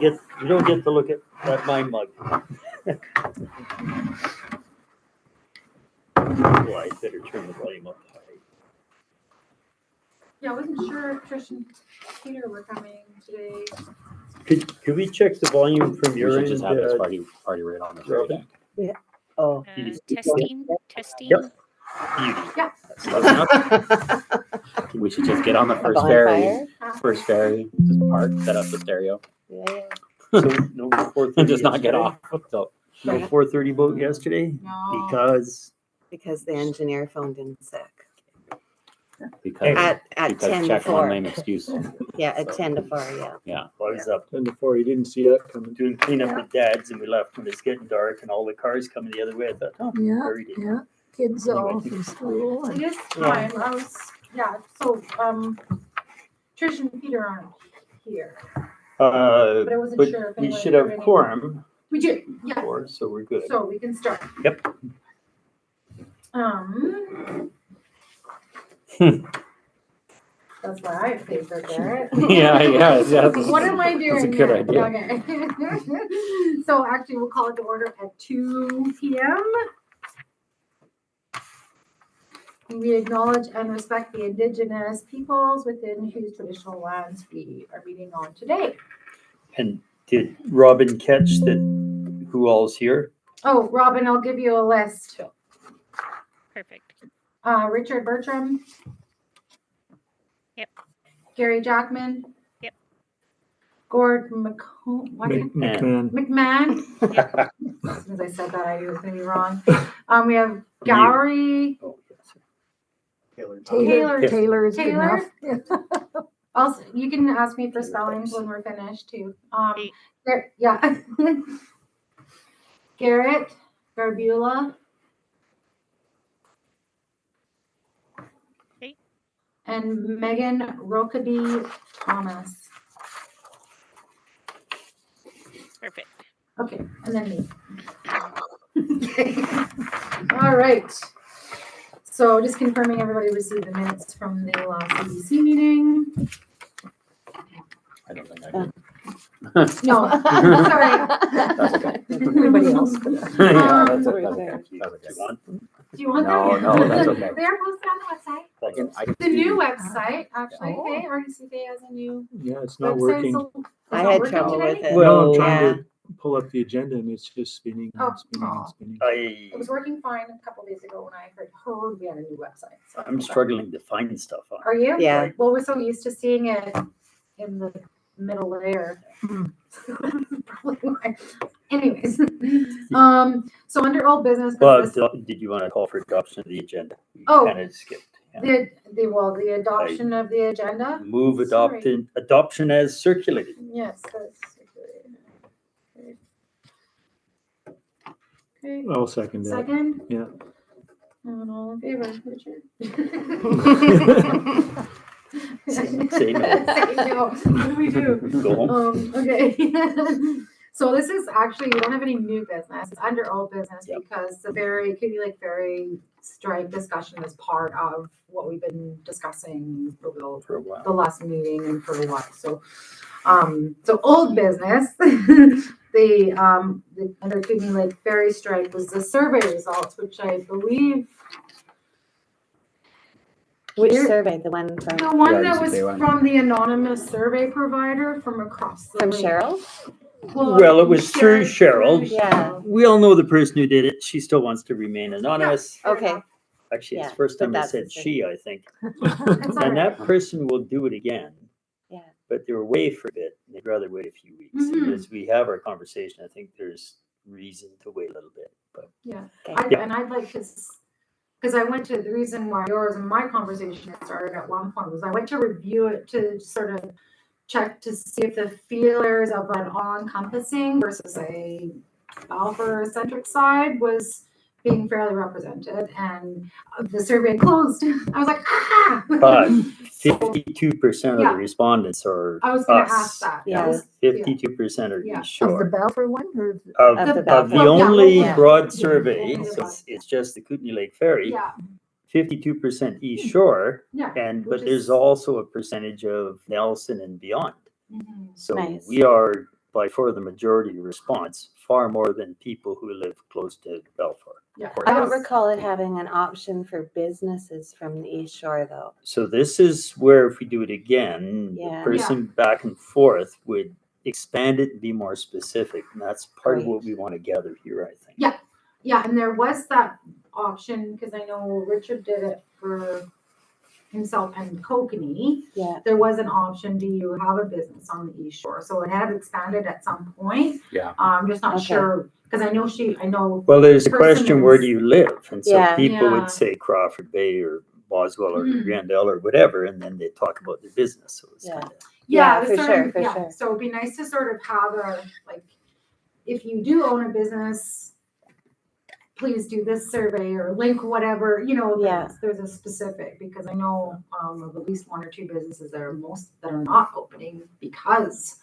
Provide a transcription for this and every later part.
You don't get to look at my mug. Well, I better turn the volume up high. Yeah, I wasn't sure if Trish and Peter were coming today. Could we check the volume from We your should end? just have this party right on the Robin? deck. Oh. Testing. Yep. Beauty. Yeah. That's loud enough. We should just get on the A first ferry. bonfire? First ferry, just park, set up the stereo, Yeah. So no 4:30 and just not get yesterday? off. So, No 4:30 boat yesterday No. because Because the engineer phoned in sick. because At because 10 to check one 4. lame excuse. Yeah, at 10 to 4, yeah. I was up 10 to 4, you didn't see that coming. doing cleanup with Dad's and we left when it's getting dark and all the cars coming the other way. I thought, oh, Yeah, buried it. yeah, kids all from school. It and- is time. I was, so, Trish and Peter aren't here, but I wasn't But sure if we anyone should had have any- quorum We do, yeah, for, so we're good. so we can start. Yep. That's why I favored Garrett. yeah. What am I doing? That's a good here? idea. Okay. So actually, we'll call it to order at 2 p.m. We acknowledge and respect the Indigenous peoples within whose traditional lands we are meeting on today. And did Robin catch that who all's here? Oh, Robin, I'll give you a list. Perfect. Richard Bertram. Yep. Gary Jackman. Yep. Gord McMahon. McMahon. As soon as I said that, I knew it was going to be wrong. We have Gowrie. Oh, yes. Taylor is good Taylor? enough. Also, you can ask me for spellings when we're finished too. Hey. Yeah. Garrett Garbula. Hey. And Megan Rokeby Thomas. Perfect. Okay, and then me. Okay. All right. So just confirming everybody received the minutes from the last CBC meeting. I don't think I did. No, sorry. That's okay. Everybody else. Yeah, that's okay. That's okay. One. Do you want No, them? no, that's okay. They're posted on the website. I can The see new you. website, actually. Oh. Okay, RDCP has a new Yeah, it's not website. working. So it's I not had working trouble today? with it. Well, I'm yeah. trying to pull up the agenda and it's just spinning Oh. and spinning and spinning. It was working fine a couple days ago when I heard we had a new website. So I'm struggling to find stuff on. Are you? Yeah. Well, we're so used to seeing it in the middle layer. Hmm. Probably why. Anyways, so under old business. Well, this- did you want to call for adoption of the agenda? We Oh. kind of skipped. Yeah. the adoption of the agenda. Move Sorry. adoption as circulated. Yes. Okay. I'll second that. Second. Yeah. And all in favor, Richard. Say no. Say no. What do we do? Go home. Okay. So this is actually, we don't have any new business. It's under old business Yep. because the Katy Lake Ferry strike discussion is part of what we've been discussing over For a while. the last meeting and for a while. So, so old business, the under Katy Lake Ferry strike was the survey results, which I believe Which Here- survey? The one from the one Yeah, that was RDCP one. from the anonymous survey provider from across the lake. Cheryl? Well, it was through Cheryl. Yeah. We all know the person who did it. She still wants to remain anonymous. Fair Okay. enough. Actually, it's Yeah, the first but time I that's said the thing. she, I think. It's all And right. that person will do it again. Yeah. But they were away for a bit. and They'd rather wait a few weeks. Mhm. And as we have our conversation, I think there's reason to wait a little bit. But Yeah, Okay. Yeah. and I'd like to, because I went to, the reason why yours and my conversation started at one point was I went to review it to sort of check to see if the feelers of an all-encompassing versus a Balfour-centric side was being fairly represented, and the survey closed. I was like, ah! But 52% of Yeah. the respondents are I was gonna us. ask that. Yeah. That was- 52% are Yeah. East Of the Shore. Balfour one or? Of, Of the of Balfour. the Yeah, only yeah. broad Yeah. survey, Only the so broad. it's just the Kootenai Lake Ferry, Yeah, 52% East Shore, yeah. and Which but there's is- also a percentage of Nelson and beyond. Mhm. So Nice. we are by far the majority response, far more than people who live close to Balfour. Yeah. I don't recall it having an option for businesses from the East Shore though. So this is where if we do it again, the Yeah. person back and forth would expand it and be more specific. And that's part of Right. what we want to gather here, I think. Yeah. Yeah, and there was that option, because I know Richard did it for himself and Kokanee. Yeah, There was an option, do you have a business on the East Shore? So it had expanded at some point. Yeah. I'm just not Okay. sure, because I know, Well, there's a person question, where is- do you live? And so Yeah. people Yeah. would say Crawford Bay or Boswell or Mhm. Grandel or whatever, and then they talk about their business. So it's Yeah. kind of, yeah, Yeah, it for was sort sure, of- for yeah. sure. So it'd be nice to sort of have a, like, if you do own a business, please do this survey or link whatever, Yeah. there's a specific, because I know of at least one or two businesses that are not opening because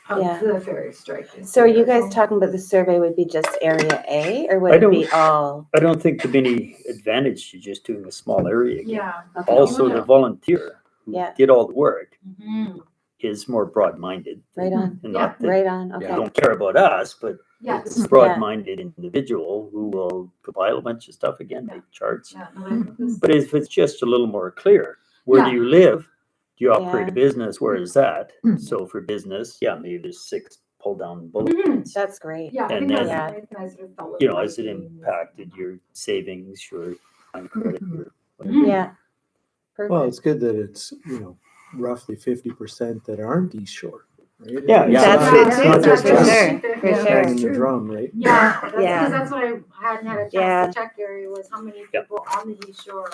of Yeah. the ferry strike. so are you guys talking about the survey would be just area A or would I it be don't- all? I don't think there'd be any advantage to just doing a small area again. Yeah. Okay. Also, the volunteer who Yeah. did all the work Mhm. is more broad-minded. Right on, And not that right on, they okay. don't care about us, but Yeah. it's a broad-minded individual who will compile a bunch of stuff again, make charts. Yeah, no, I think this- But if it's just a little more clear, where do Yeah. you live? Do you operate Yeah. a business? Where is that? So for business, yeah, maybe there's 6 pull-down bullet Mhm. points. That's great. Yeah, I And think that's then- the only thing I sort of felt was You know, has it lacking. impacted your savings, your time credit, your Mhm. Yeah. Well, Perfect. it's good that it's, roughly 50% that aren't East Shore, right? Yeah, It's That's not- good it's too, not for just us sure, for Yeah. sure. banging the True. drum, right? Yeah, that's Yeah. because that's what I hadn't had a chance Yeah. to check, Gary, was how many Yep. people on the East Shore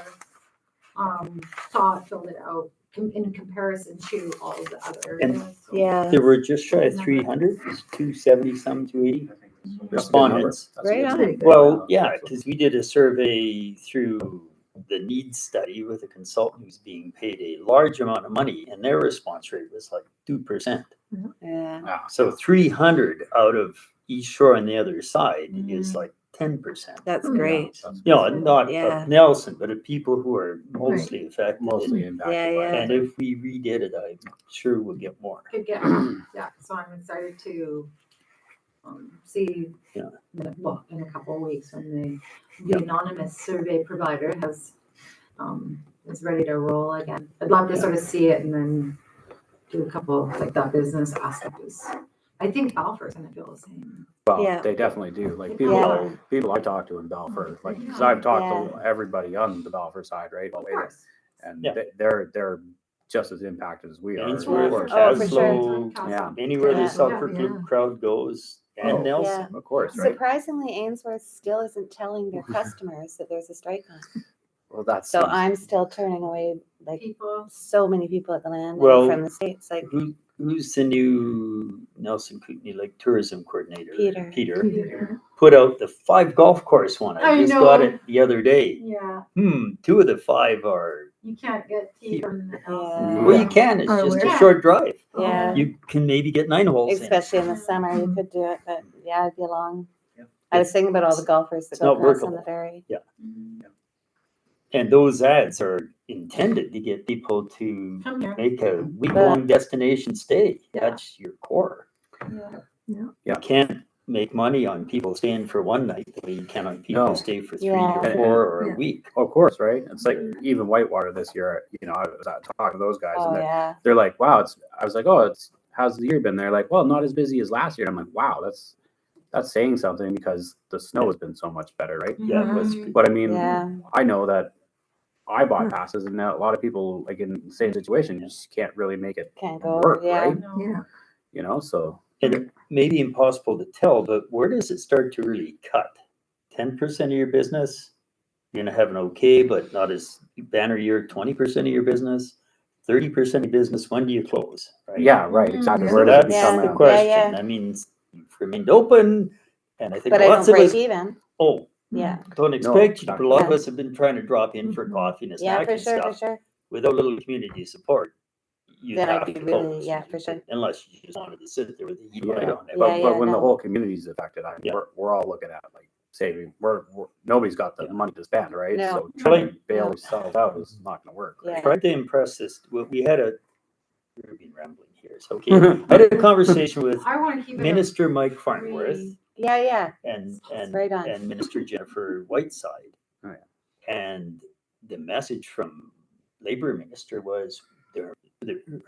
filled it out in comparison to all of the other And- areas. So- Yeah, There were just shy of 300, 270 some, 280 That's a good number. respondents. That's a good Right on. number. Well, yeah, because we did a survey through the needs study with a consultant who's being paid a large amount of money, and their response rate was like 2%. yeah, Yeah. So 300 out of East Shore on the other side is like 10%. that's Mm. great. You know, not Yeah. of Nelson, but of people who are mostly affected. Mostly impacted Yeah, by yeah. And if we redid it, I'm sure we'll get more. Could get, yeah, so I'm excited to see, Yeah. well, in a couple of weeks when the anonymous survey provider is ready to roll again. I'd love to sort of see it and then do a couple, like that business aspect is, I think Balfour's gonna feel the same. Well, Yeah. they definitely do. Like Yeah. people I talk to in Balfour, like, because Yeah. I've talked to everybody on the Balfour side, right? Of course. And Yeah. they're just as impacted as we are. Ainsworth, of course. Oh, for sure. Caslo, Yeah. anywhere Yeah. the Selkirk Yeah. Loop crowd goes, Oh, and Nelson. Of course, right? Surprisingly, Ainsworth still isn't telling their customers that there's a strike on. Well, that's So I'm still turning away like People, so many people at the land Well, from the States, like Who's the new Nelson Kootenai Lake tourism coordinator? Peter. Peter put out the 5 golf course one. I I just got know. it the other day. yeah, 2 of the 5 are, you can't get tea from the Yeah. house. well, you can, it's Oh, just a yeah. short drive. Yeah. You can maybe get 9 holes in. especially in the summer, you could do it, but yeah, it'd be long. Yeah. I was thinking about all the golfers that It's go not across on the workable. ferry. And those ads are intended to get people to Come here. make a week-long destination stay. Yeah. That's your core. Yeah. You Yeah. can't make money on people staying for one night the way you can on people No. who stay for 3 Yeah. or 4 or Yeah. a week. of course, right? It's like even Whitewater this year, I was out talking to those guys Oh, and yeah. they're like, wow, I was like, oh, how's the year been? They're like, well, not as busy as last year. And I'm like, wow, that's saying something because the snow has been so much better, right? Yeah, Mhm. that's But I mean, Yeah. I know that I bought passes and now a lot of people like in the same situation just can't really make it Can't go, work, yeah. right? No. Yeah. So And it may be impossible to tell, but where does it start to really cut? 10% of your business, you're gonna have an okay, but not as banner year, 20% of your business, 30% of your business, when do you close? Right? yeah, right, exactly. Yeah. Where So does it that's become the Yeah. a, question. I mean, you've remained open, and I think But I lots don't of us, break even. oh, Yeah. don't expect you, not but a lot of yet. us have been trying to drop in for Mhm. coffee and a Yeah, snack for and sure, for stuff. sure. Without a little community support, you Then have I'd to be really, close. yeah, for sure. Unless you just wanted to sit there with the heat Yeah. right on it. but, Yeah, but when no. the whole community's affected, I mean, Yeah. we're all looking at like saving. We're nobody's got the Yeah. money to spend, right? No. So trying to bail No. yourself out is not going to work. Right? Yeah. Tried to impress this, we had we've been rambling years, okay? I had a conversation with I want to keep it. Minister Mike Farnworth Yeah. and Right on. and Minister Jennifer Whiteside. Oh, yeah. And the message from Labor Minister was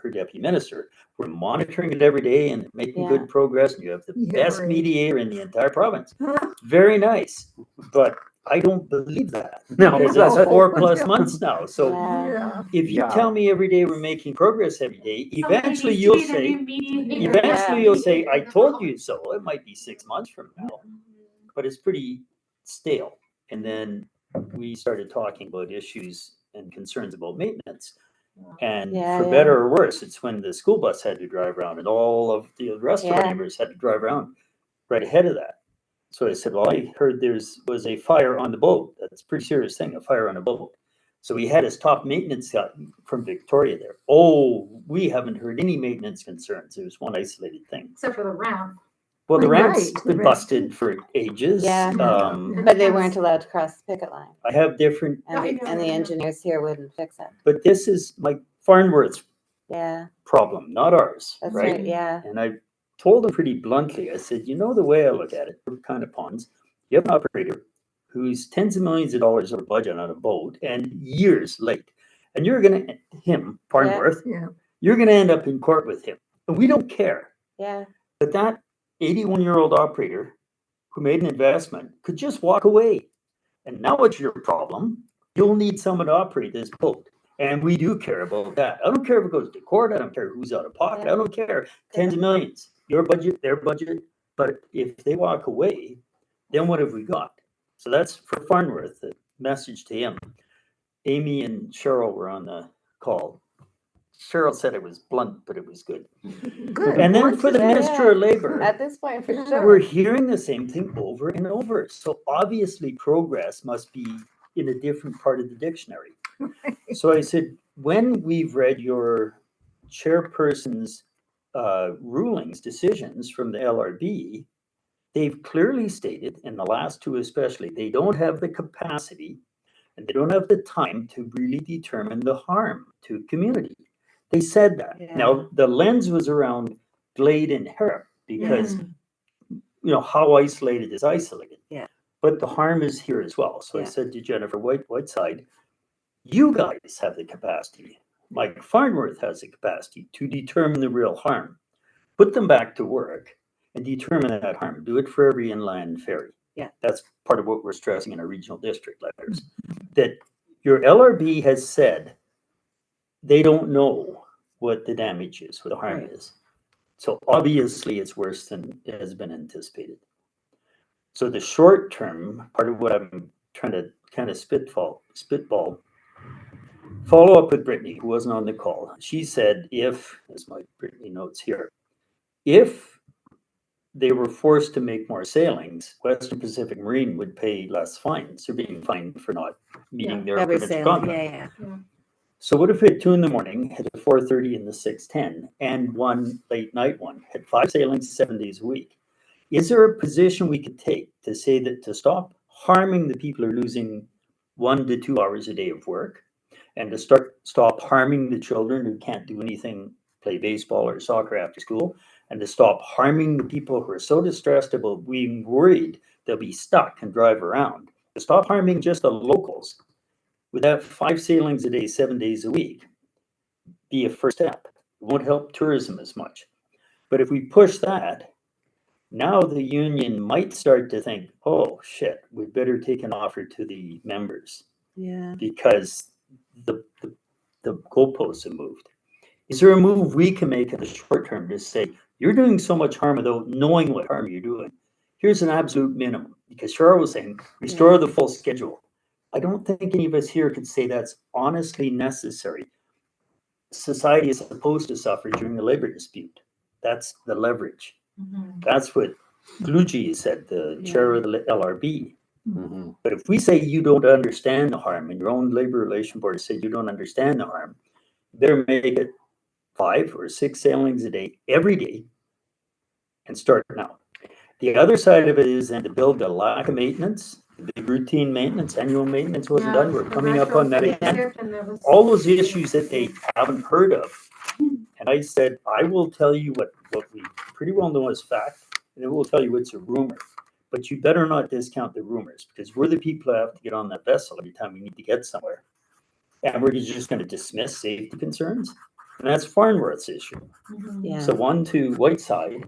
her deputy minister, we're monitoring it every day and making Yeah. good progress, and you have the Yeah, best right. mediator in the entire province. Very nice, but I don't believe that. No, Because that's that's it. 4+ months now. So Yeah. Yeah. if you Yeah. tell me every day we're making progress every day, Somebody eventually needs to you'll be the say, new mediator. eventually you'll say, I told you so. It might be 6 months from now, but it's pretty stale. And then we started talking about issues and concerns about maintenance. And Yeah, for yeah. better or worse, it's when the school bus had to drive around and all of the rest of our Yeah. neighbors had to drive around right ahead of that. So I said, well, I heard was a fire on the boat. That's a pretty serious thing, a fire on a boat. So we had his top maintenance guy from Victoria there. Oh, we haven't heard any maintenance concerns. It was one isolated thing. Except for the ramp. Well, the Right, ramp's the been ramp. busted for ages. Yeah. Yeah. But they weren't allowed to cross the picket line. I have different, And I the, know, and the I know. engineers here wouldn't fix it. but this is like Farnworth's Yeah, problem, not ours, that's right? right. Yeah. And I told him pretty bluntly, I said, you know, the way I look at it, we're kind of pawns. You have an operator who's tens of millions of dollars over budget on a boat and years late. And you're going to, Farnworth, Yeah. you're going to end up in court with him. And we don't care. Yeah. But that 81-year-old operator who made an investment could just walk away. And now it's your problem. You'll need someone to operate this boat. And we do care about that. I don't care if it goes to court. I don't care who's out of pocket. I don't care. Tens of millions, your budget, their budget. But if they walk away, then what have we got? So that's for Farnworth, the message to him. Amy and Cheryl were on the call. Cheryl said it was blunt, but it was good. Good. And then for the Yeah, Minister yeah. of Labor, At this point, for Yeah. sure. we're hearing the same thing over and over. So obviously progress must be in a different part of the dictionary. So I said, when we've read your chairperson's rulings, decisions from the LRB, they've clearly stated, in the last two especially, they don't have the capacity and they don't have the time to really determine the harm to community. They said that. Yeah. Now, the lens was around Glade and Harrop because, you know, how isolated is isolated. Yeah. But the harm is here as well. So I Yeah. said to Jennifer Whiteside, you guys have the capacity. Mike Farnworth has the capacity to determine the real harm. Put them back to work and determine that harm. Do it for every inland ferry. Yeah. That's part of what we're stressing in our regional district letters. That your LRB has said they don't know what the damage is, what the harm Right. is. So obviously it's worse than has been anticipated. So the short term, part of what I'm trying to kind of spitball, follow up with Brittany, who wasn't on the call. She said if, as my Brittany notes here, if they were forced to make more sailings, Western Pacific Marine would pay less fines. They're being fined for not meeting their Every provincial sale. contract. Yeah. So what if we had 2 a.m, had a 4:30 and the 6:10, and one late night one, had 5 sailings 7 days a week? Is there a position we could take to say that to stop harming the people who are losing 1 to 2 hours a day of work, and to stop harming the children who can't do anything, play baseball or soccer after school, and to stop harming the people who are so distressed about being worried they'll be stuck and drive around, to stop harming just the locals? Would that 5 sailings a day, 7 days a week be a first step? It won't help tourism as much. But if we push that, now the union might start to think, oh shit, we better take an offer to the members Yeah. because the goalposts have moved. Is there a move we can make in the short term to say, you're doing so much harm without knowing what harm you're doing? Here's an absolute minimum, because Cheryl was saying, restore the full schedule. I don't think any of us here could say that's honestly necessary. Society is supposed to suffer during the labor dispute. That's the leverage. That's what Gluji said, the chair of the LRB. Mhm. But if we say you don't understand the harm, and your own labor relation board said you don't understand the harm, better make it 5 or 6 sailings a day, every day, and start now. The other side of it is then to build a lack of maintenance, the routine maintenance, annual maintenance wasn't done. We're coming up on that again. All those issues that they haven't heard of, and I said, I will tell you what we pretty well know is fact, and then we'll tell you what's a rumor. But you better not discount the rumors, because we're the people that have to get on that vessel every time we need to get somewhere. And we're just gonna dismiss safety concerns, and that's Farnworth's issue. Yeah. So on to Whiteside,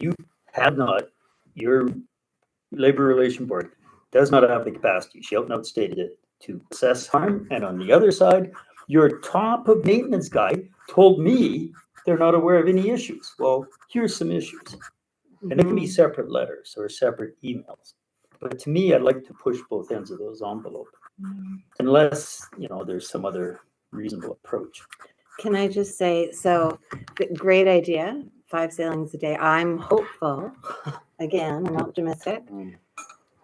you have not, your labor relation board does not have the capacity, Shelton outstated it, to assess harm. And on the other side, your top of maintenance guy told me they're not aware of any issues. Well, here's some issues. And it can be separate letters or separate emails. But to me, I'd like to push both ends of those envelopes. Unless, there's some other reasonable approach. Can I just say, so great idea, 5 sailings a day. I'm hopeful, again, I'm optimistic,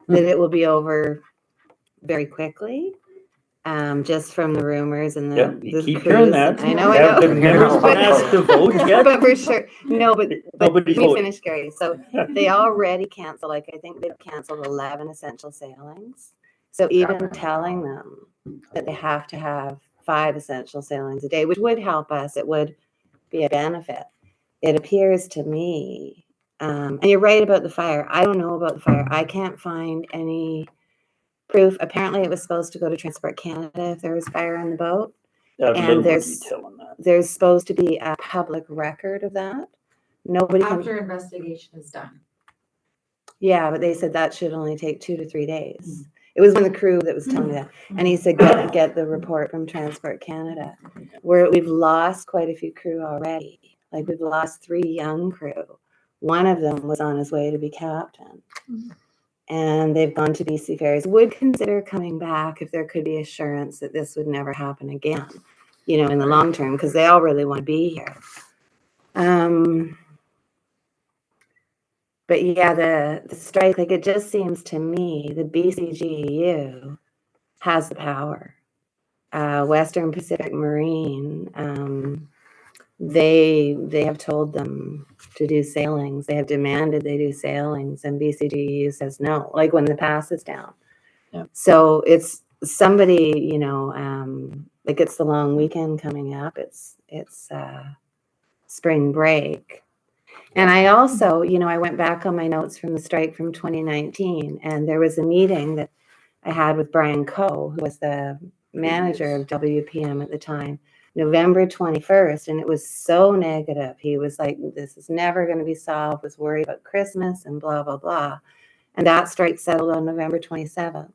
that it will be over very quickly. Just from the rumors and Yeah, the we keep cruise. hearing that. I know, Have the I members know. been asked to vote yet? But for sure, no, but Nobody's let me voted. finish, Gary. So they already canceled, like, I think they've canceled 11 essential sailings. So even telling them that they have to have 5 essential sailings a day, which would help us, it would be a benefit. It appears to me, and you're right about the fire. I don't know about the fire. I can't find any proof. Apparently it was supposed to go to Transport Canada if there was fire on the boat. A And little more there's- detail on that. There's supposed to be a public record of that. Nobody can, After investigation is done. yeah, but they said that should only take 2 to 3 days. It was one of the crew that was telling me that. And he said, get the report from Transport Canada. We've lost quite a few crew already. Like, we've lost 3 young crew. One of them was on his way to be captain. And they've gone to BC Ferries. Would consider coming back if there could be assurance that this would never happen again, in the long term, because they all really want to be here. But yeah, the strike, like, it just seems to me the BCGEU has the power. Western Pacific Marine, they have told them to do sailings. They have demanded they do sailings, and BCGEU says no, like when the pass is down. Yeah. So it's somebody, like, it's the long weekend coming up. It's spring break. And I also, I went back on my notes from the strike from 2019, and there was a meeting that I had with Brian Coe, who was the manager of WPM at the time, November 21st, and it was so negative. He was like, this is never going to be solved, was worried about Christmas and blah, blah, blah. And that strike settled on November 27th.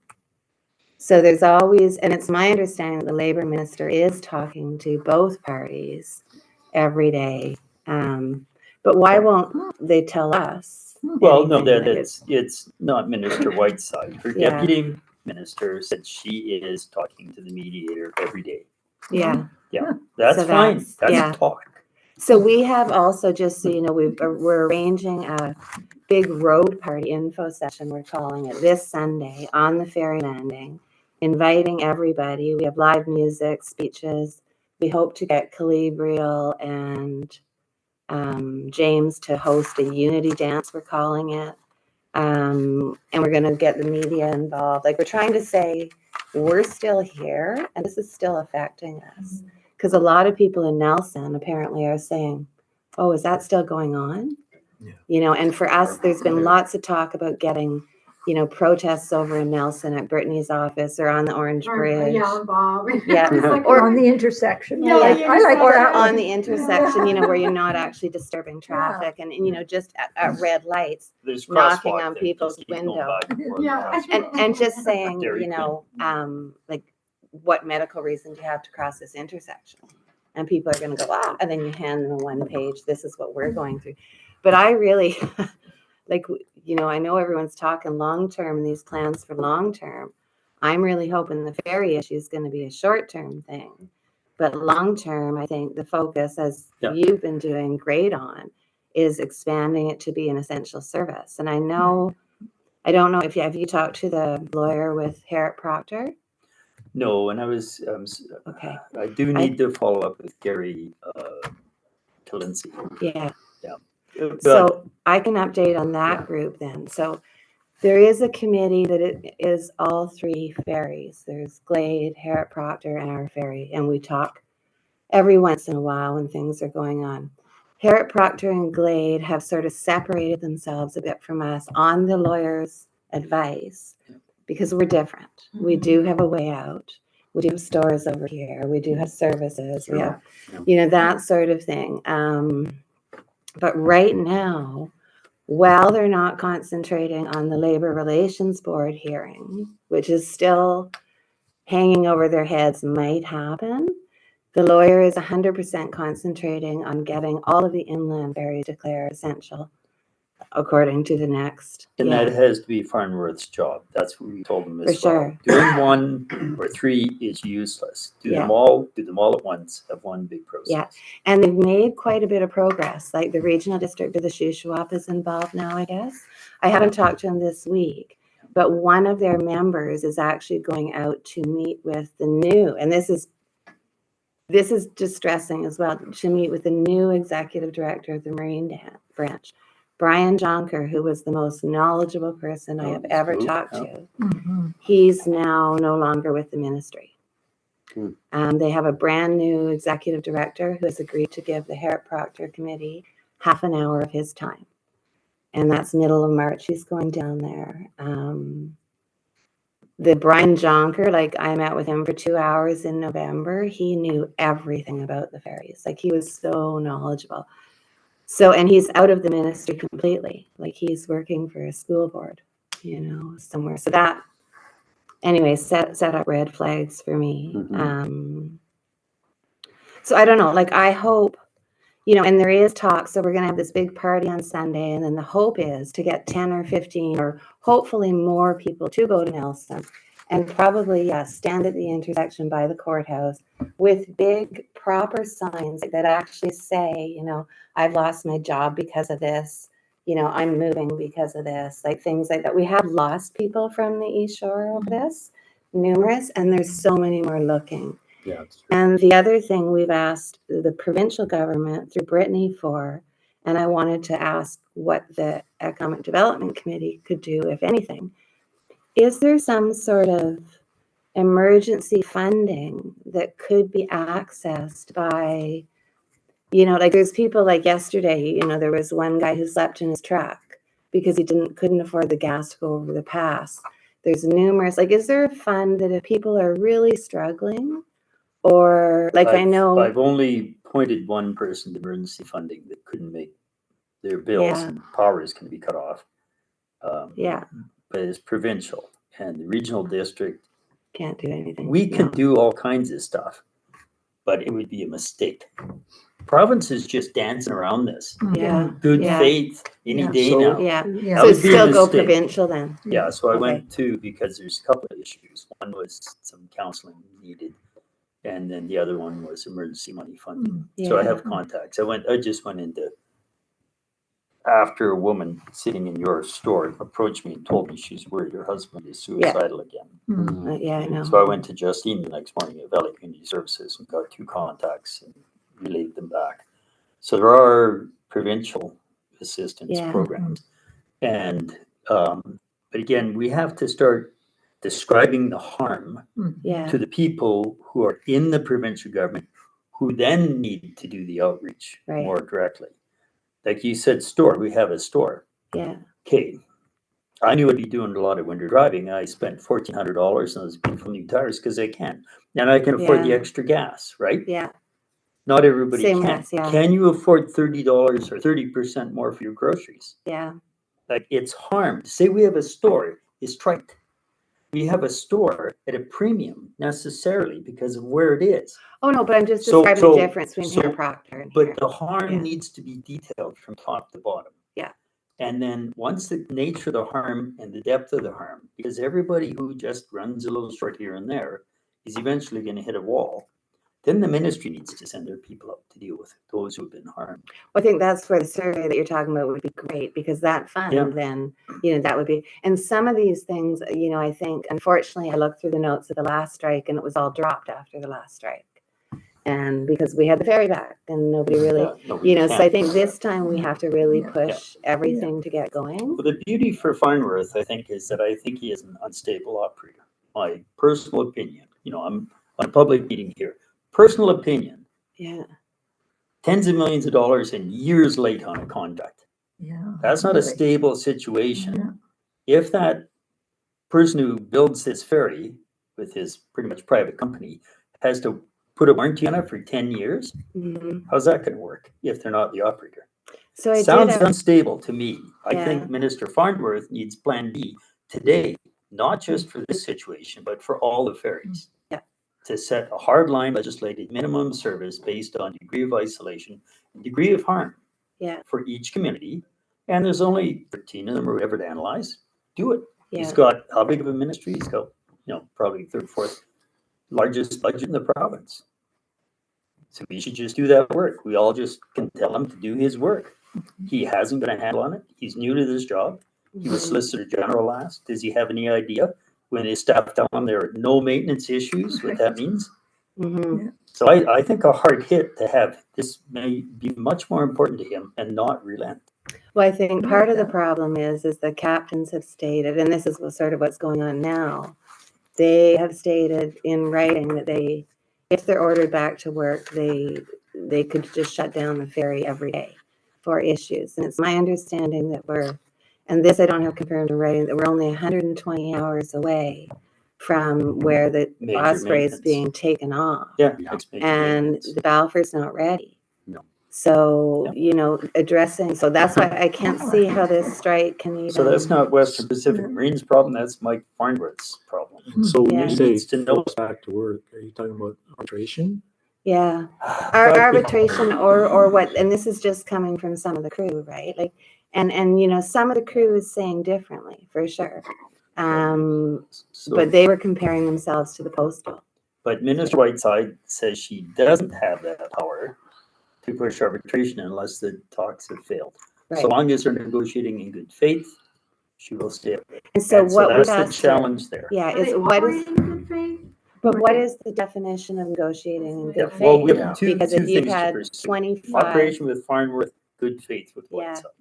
So there's always, and it's my understanding that the labor minister is talking to both parties every day. But why won't they tell us? Well, no, anything? that Like, it's not Minister Whiteside. Her Yeah. deputy minister said she is talking to the mediator every day. yeah. That's So fine. that's- That's yeah. talk. So we have also, just so you know, we're arranging a big road party info session, we're calling it, this Sunday on the ferry landing, inviting everybody. We have live music, speeches. We hope to get Calibrial and James to host a unity dance, we're calling it. And we're going to get the media involved. Like, we're trying to say we're still here and this is still affecting us. Because a lot of people in Nelson apparently are saying, oh, is that still going on? Yeah. And for us, there's been lots of talk about getting, protests over in Nelson at Brittany's office or on the Orange Bridge. Yeah, Bob. Yeah. It's like, Or on the intersection. Yeah, I like Or that on one. the intersection, where you're not actually disturbing traffic and just at red lights. There's Knocking crosswalk on that people's just keep going window. back and forth. Yeah. And just saying, Dairy Queen. like, what medical reason do you have to cross this intersection? And people are going to go, and then you hand them a 1-page, this is what we're going through. But I really, like, I know everyone's talking long-term and these plans for long-term. I'm really hoping the ferry issue is going to be a short-term thing. But long-term, I think the focus, as Yeah. you've been doing great on, is expanding it to be an essential service. And I know, I don't know if have you talked to the lawyer with Herrick Proctor? No, and I was, Okay. I do need to follow up with Gary Talinski. Yeah. But So I can update on that group then. So there is a committee that it is all 3 ferries. There's Glade, Herrick Proctor, and our ferry. And we talk every once in a while when things are going on. Harriet Procter and Glade have sort of separated themselves a bit from us on the lawyer's advice because we're different. We do have a way out. We do have stores over here. We do have services. We have, that sort of thing. But right now, while they're not concentrating on the Labor Relations Board hearing, which is still hanging over their heads, might happen, the lawyer is 100% concentrating on getting all of the inland ferries declared essential, according to the next. And that has to be Farnworth's job. That's what we told them as For well. sure. Doing one or three is useless. Do them all at once, have one big process. Yeah. And they've made quite a bit of progress. Like the regional district of the Shuswap is involved now, I guess. I haven't talked to them this week, but one of their members is actually going out to meet with the new, and this is distressing as well, to meet with the new executive director of the Marine branch, Brian Jonker, who was the most knowledgeable person I have ever talked to. Mhm. He's now no longer with the ministry. Hmm. They have a brand new executive director who has agreed to give the Harriet Procter committee half an hour of his time. And that's middle of March. He's going down there. The Brian Jonker, like I met with him for 2 hours in November. He knew everything about the ferries. Like he was so knowledgeable. So, and he's out of the ministry completely. Like he's working for a school board, somewhere. So that, anyway, set up red flags for me. So I don't know, like I hope, and there is talk, so we're going to have this big party on Sunday, and then the hope is to get 10 or 15 or hopefully more people to go to Nelson and probably stand at the intersection by the courthouse with big proper signs that actually say, I've lost my job because of this, I'm moving because of this, like things like that. We have lost people from the East Shore over this, numerous, and there's so many more looking. Yeah, that's true. And the other thing we've asked the provincial government through Brittany for, and I wanted to ask what the Economic Development Committee could do, if anything, is there some sort of emergency funding that could be accessed by, like there's people like yesterday, there was one guy who slept in his truck because he couldn't afford the gas to go over the pass. There's numerous, like, is there a fund that if people are really struggling, or like I know I've only pointed one person to emergency funding that couldn't make their bills and power is going to be cut off. But it's provincial and the regional district can't do anything. We can do all kinds of stuff, but it would be a mistake. Province is just dancing around this. Yeah. Good faith any day So- now. Yeah. Yeah. That So would be a still go mistake. provincial then. Yeah, so I Okay. went to, because there's a couple of issues. One was some counseling needed, and then the other one was emergency money funding. So I Yeah. have contacts. I just went into, after a woman sitting in your store approached me and told me she's worried her husband is suicidal again. Yeah, I know. So I went to Justine the next morning at Valley Community Services and got 2 contacts and relayed them back. So there are provincial assistance Yeah. programs. And, but again, we have to start describing the harm Yeah. to the people who are in the provincial government, who then need to do the outreach Right. more directly. Like you said, store, we have a store. Yeah. Okay, I knew I'd be doing a lot of winter driving. I spent $1,400 on those beautiful new tires because I can. And I can afford the Yeah. extra gas, right? Yeah. Not everybody Same can. as, yeah. Can you afford $30 or 30% more for your groceries? Yeah. Like, it's harm. To say we have a store is trite. We have a store at a premium necessarily because of where it is. Oh no, but I'm just So- describing so- the difference between so- Harriet Procter and But here. the harm Yeah. needs to be detailed from top to bottom. Yeah. And then once the nature of the harm and the depth of the harm, because everybody who just runs a little short here and there is eventually going to hit a wall, then the ministry needs to send their people up to deal with those who have been harmed. I think that's where the survey that you're talking about would be great, because that fund Yeah. then, that would be, and some of these things, I think, unfortunately, I looked through the notes of the last strike and it was all dropped after the last strike. And because we had the ferry back and nobody really, Yeah, nobody so I can. think this time we have to really Yeah. push everything to get going. Well, the beauty for Farnworth, I think, is that I think he is an unstable operator. My personal opinion, I'm on a public meeting here. Personal opinion, Yeah. Tens of millions of dollars and years late on a contract. Yeah. That's not a Right. stable situation. Yeah. If that person who builds this ferry with his pretty much private company has to put a warranty on it for 10 years, Mhm. how's that going to work if they're not the operator? So I did Sounds a, unstable to me. I Yeah. think Minister Farnworth needs Plan B today, not just for this situation, but for all the ferries. Yeah. To set a hard line legislated minimum service based on degree of isolation and degree of harm yeah, for each community. And there's only 13 of them or whatever to analyze. Do it. He's yeah. got how big of a ministry? He's got, probably third, fourth largest budget in the province. So we should just do that work. We all just can tell him to do his work. He hasn't got a handle on it. He's new to this job. He was Mhm. Solicitor General last. Does he have any idea when his staff tell him there are no maintenance issues, what that means? Mhm. So I think a hard hit to have this may be much more important to him and not relent. Well, I think part of the Yeah. problem is the captains have stated, and this is sort of what's going on now. They have stated in writing that if they're ordered back to work, they could just shut down the ferry every day for issues. And it's my understanding that and this I don't have confirmed in writing, that we're only 120 hours away from where the Major Osprey is maintenance. being taken off. Yeah. Yeah. it's major And maintenance. the Balfour's not ready. No. So, Yeah. addressing, so that's why I can't see how this strike can even. So that's not Western Pacific Yeah. Marine's problem, that's Mike Farnworth's problem. So when Yeah. you He say needs to know. force back to work, are you talking about arbitration? Yeah, But- arbitration or what, and this is just coming from some of the crew, right? Like, and some of the crew is saying differently, for sure. So- But they were comparing themselves to the postal. But Minister Whiteside says she doesn't have that power to push arbitration unless the talks have failed. Right. So long as they're negotiating in good faith, she will stay. And so And what we've that's the asked here, challenge there. yeah, Are is they what is, operating in good faith? but what is the definition of negotiating in Yeah, good well, faith? we Yeah. have two Because if you've things to had pursue. 25, Operation with Farnworth, good faith with Yeah. Whiteside.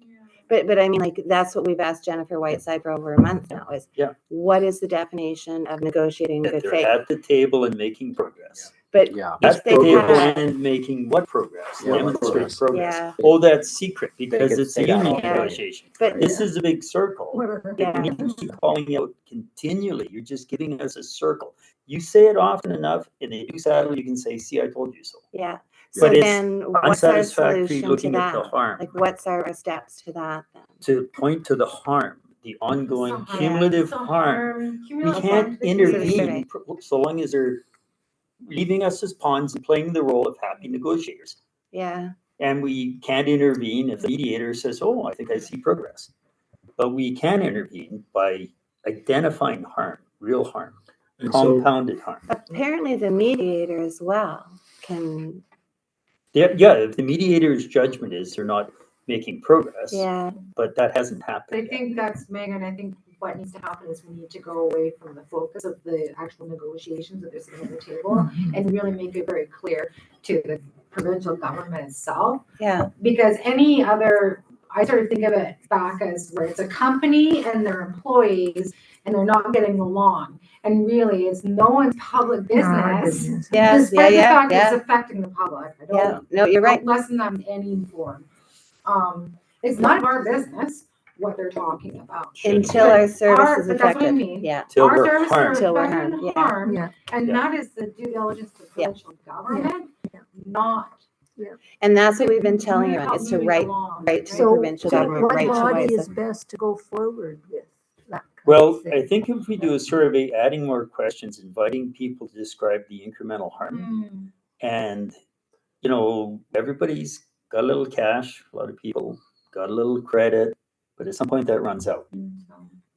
but I mean, like, that's what we've asked Jennifer Whiteside for over a month now is, Yeah. what is the definition of negotiating in That good they're faith? at the table and making progress. But Yeah. if At they the table had, and making what progress? Yeah, what Demonstrate progress? progress. Yeah. Oh, that's secret because could it's a say that union all day. negotiation. But- This is a big circle. What are that Yeah. you need to keep calling out continually. You're just giving us a circle. You say it often enough and they do saddle, you can say, see, I told you so. yeah, so But it's then what's our unsatisfactory solution to looking at the that? harm. Like, what's our steps to that then? To point to the harm, the ongoing It's the cumulative It's the harm. We cumulative can't harm to the intervene community. so long as they're leaving us as pawns and playing the role of happy negotiators. Yeah, And we can't intervene if the mediator says, oh, I think I see progress. But we can intervene by identifying harm, real harm, And so, compounded harm. apparently the mediator as well can, Yeah, if the mediator's judgment is they're not making progress, yeah, but that hasn't I happened yet. think that's, Megan, I think what needs to happen is we need to go away from the focus of the actual negotiations that they're sitting at the table and really make it very clear to the provincial government itself. yeah, Because any other, I sort of think of it back as where it's a company and their employees and they're not getting along. And really, it's no one's public business. yeah, Despite the yeah, fact that yeah, it's affecting the public. I yeah, don't no, you're right. don't lessen them any form. It's none of our business what they're talking about. Until But our service is but that's what I affected, mean. yeah, Till Our we're services are harmed. Till we're affected harmed, and yeah. harmed, Yeah. and Yeah. that is the due diligence of the Yeah. provincial government, Yeah. not. and that's what we've been telling everyone, is to Moving write along, right to the So, provincial so government, what right to body voice is it. best to go forward with that? kind of Well, I thing? think if we do a survey, adding more questions, inviting people to describe the incremental harm. And, everybody's got a little cash, a lot of people got a little credit, but at some point that runs out.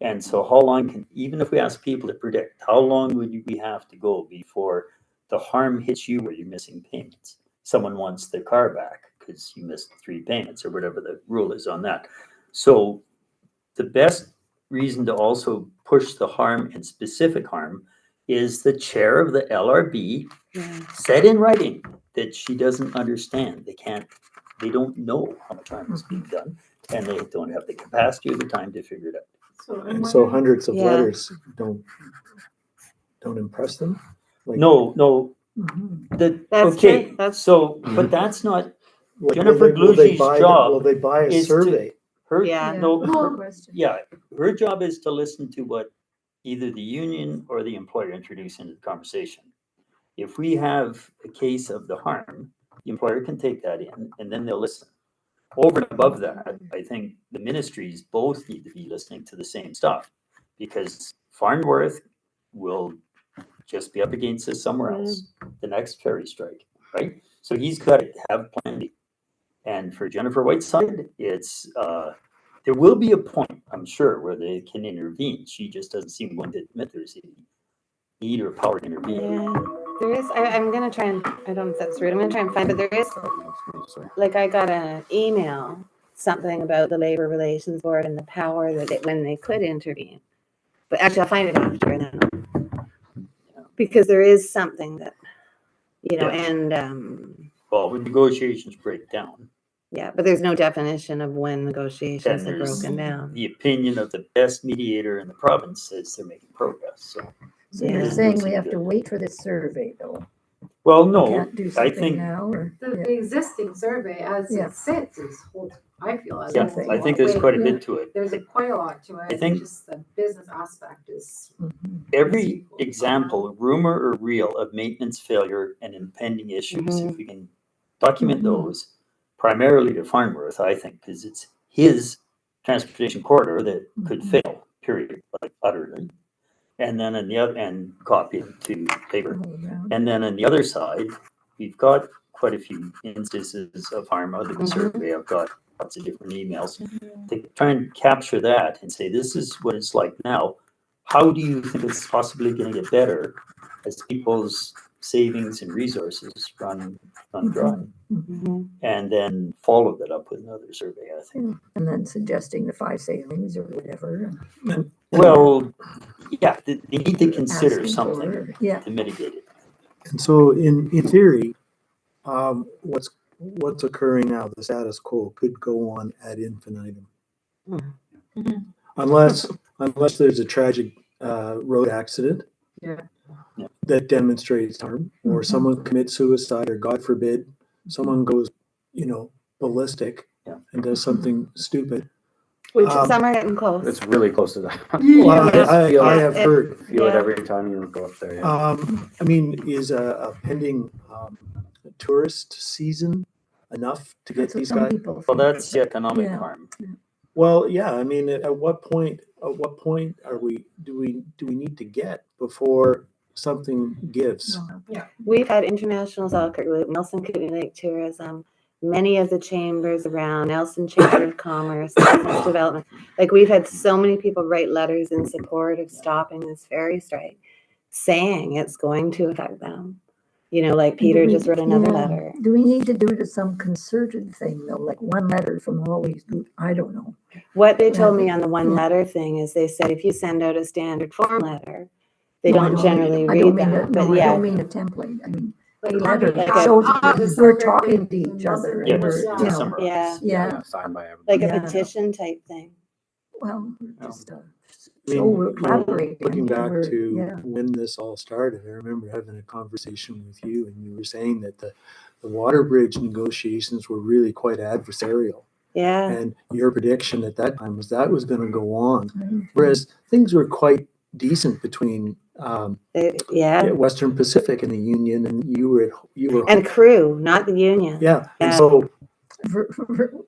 And so how long even if we ask people to predict, how long would we have to go before the harm hits you where you're missing payments? Someone wants their car back because you missed 3 payments or whatever the rule is on that. So the best reason to also push the harm and specific harm is the chair of the LRB Yeah. said in writing that she doesn't understand. They don't know how much harm is being done and they don't have the capacity or the time to figure it out. and so hundreds of Yeah. letters don't impress them? Like, No, Mhm. That's Okay, true, that's- so, but that's not, Will Jennifer they- will they Glucci's buy- job Will they buy a is to- survey? her, Yeah. no, Good her, question. yeah, her job is to listen to what either the union or the employer introduce into the conversation. If we have a case of the harm, the employer can take that in and then they'll listen. Over and above that, I think the ministries both need to be listening to the same stuff. Because Farnworth will just be up against us somewhere else, the next ferry strike, right? So he's got to have plan B. And for Jennifer Whiteside, it's, there will be a point, I'm sure, where they can intervene. She just doesn't seem willing to admit there's a need or power to intervene. Yeah, there is, I'm gonna try and, I don't know if that's rude, I'm gonna try and find, but there is, like, I got an email, something about the Labor Relations Board and the power that when they could intervene. But actually, I'll find it after and then, because there is something that, you know, Yeah. and, Well, when negotiations break down, yeah, but there's no definition of when negotiations then have there's broken down. the opinion of the best mediator in the province says they're making progress, so. So you're Yeah. saying we have to wait for this survey though? Well, We no, can't do I something think, now or? The, yeah. the existing survey as Yeah. it sits is, I feel as. yeah, Something. I think there's quite a bit to it. There's quite a lot to it. I think- Just the business aspect is. Mhm. Every example, rumor or real, of maintenance failure and impending issues, if we can document Mhm. those, primarily to Farnworth, I think, because it's his transportation corridor that could Mhm. fail, period, like utterly. And then on the other, and copy it to paper. All around. And then on the other side, we've got quite a few instances of harm other than Mhm. survey. I've got lots of different emails to try and capture that and say, this is what it's like now. How do you think it's possibly going to get better as people's savings and resources run dry? Mhm. And then follow that up with another survey, I think. And then suggesting the 5 sailings or whatever. Well, yeah, they need to consider Asking something for- Yeah. to mitigate it. And so in theory, what's occurring now, the status quo could go on ad infinitum. Mhm. Unless there's a tragic road accident. Yeah. Yeah. That demonstrates harm, or Mhm. someone commits suicide, or God forbid, someone goes, ballistic Yeah. and does something stupid. Which Um, some are getting close. It's really close to that. Well, I Yeah, have it- heard. Feel it Yeah. every time you go up there. Yeah. I mean, is a pending tourist season enough to get That's what these some guys? people Well, think. that's the economic Yeah. harm. Well, yeah, I mean, at what point do we need to get before something gives? No. We've had International Soccer Group, Nelson Kootenai Lake Tourism, many of the chambers around, Nelson Chamber of Commerce, Business Development. Like, we've had so many people write letters in support of stopping this ferry strike, saying it's going to affect them. Like Peter just wrote another Yeah. letter. Do we need to do it as some concerted thing though, like one letter from all these groups? I don't know. What they told me on the one Yeah. letter thing is they said if you send out a standard form letter, they No, I don't generally I don't read mean them. to- But no, I yeah, don't mean a template. I mean, Like, a letter like that a- shows Ah, the we're sucker talking to thing, each other Yeah, and we're, just you know, summarize. Yeah. yeah, Signed by everybody. like a Yeah. petition type thing. well, No. just I mean, show we're collaborating. looking back we're- to yeah. when this all started, I remember having a conversation with you, and you were saying that the water bridge negotiations were really quite adversarial. Yeah. And your prediction at that time was that was going to go on, Mhm. whereas things were quite decent between Yeah. Western Pacific and the union, and you were And crew, not the union. yeah. And Yeah. so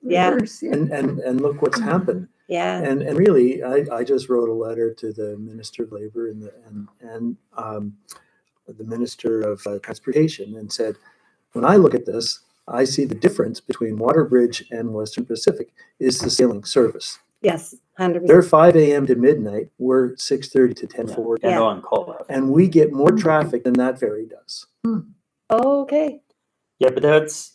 Yeah. Reverse, yeah. and look what's happened. Yeah. And really, I just wrote a letter to the Minister of Labor and the Minister of Transportation and said, when I look at this, I see the difference between Waterbridge and Western Pacific is the sailing service. Yes. 100%. They're 5 a.m. to midnight. We're 6:30 to 10:40, And Yeah. on call after. and we get more traffic than that ferry does. Oh, okay. Yeah, but that's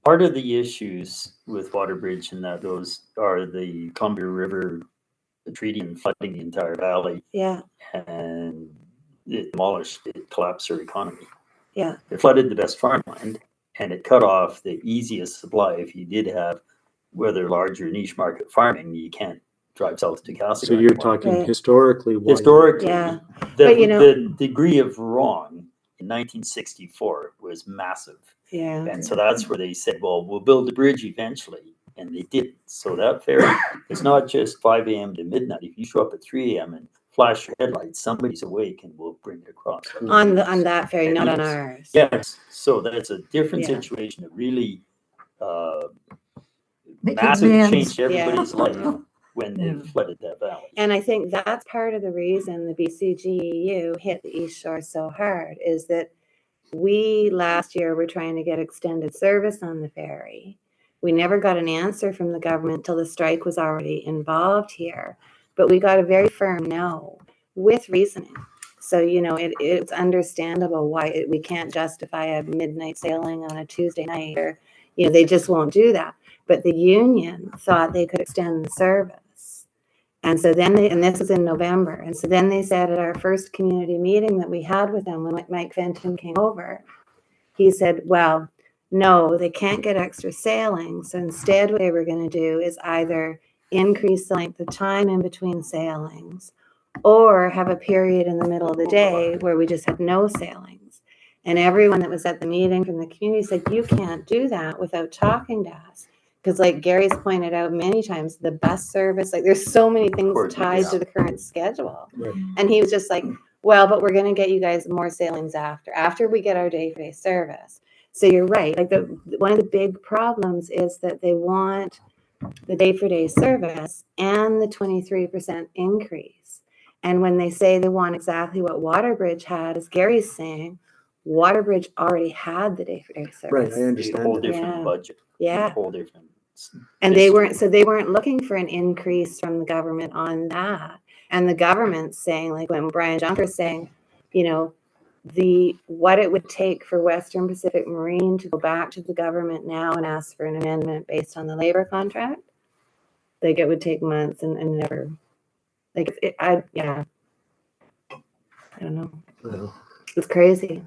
part of the issues with Waterbridge, and that those are the Columbia River treaty and flooding the entire valley, Yeah. and it collapsed their economy. Yeah. It flooded the best farmland, and it cut off the easiest supply. If you did have, whether large or niche market farming, you can't drive south to Castlegar. So you're anymore. talking Right. historically. Historically, Yeah. the, But, you know- the degree of wrong in 1964 was massive. Yeah. And so that's where they said, well, we'll build the bridge eventually. And they did. So that ferry, it's not just 5 a.m. to midnight. If you show up at 3 a.m. and flash your headlights, somebody's awake and we'll bring it across. On that ferry, not on Yes. ours. Yes, so that's a different Yeah. situation. It really Making massive amends. changed everybody's Yeah. life when they Yeah. flooded that valley. And I think that's part of the reason the BCGEU hit the East Shore so hard is that we last year were trying to get extended service on the ferry. We never got an answer from the government till the strike was already involved here, but we got a very firm no with reasoning. So, you know, it's understandable why we can't justify a midnight sailing on a Tuesday night, or, you know, they just won't do that. But the union thought they could extend the service. And so then and this was in November. And so then they said at our first community meeting that we had with them when Mike Fenton came over, he said, well, no, they can't get extra sailing. So instead what they were going to do is either increase the length of time in between sailings or have a period in the middle of the day where we just had no sailings. And everyone that was at the meeting from the community said, you can't do that without talking to us. Because like Gary's pointed out many times, the bus service, like there's so many things course, tied yeah. to the current schedule. Right. And he was just like, well, but we're going to get you guys more sailings after we get our day-to-day service. So you're right. Like one of the big problems is that they want the day-for-day service and the 23% increase. And when they say they want exactly what Waterbridge had, as Gary's saying, Waterbridge already had the day-for-day service. Right, I It's a understand whole that. different Yeah. budget. Yeah. A whole different. And they history. weren't looking for an increase from the government on that. And the government's saying, like when Brian Junker's saying, you know, what it would take for Western Pacific Marine to go back to the government now and ask for an amendment based on the labor contract, like it would take months and never, like I don't know. Well, It's crazy.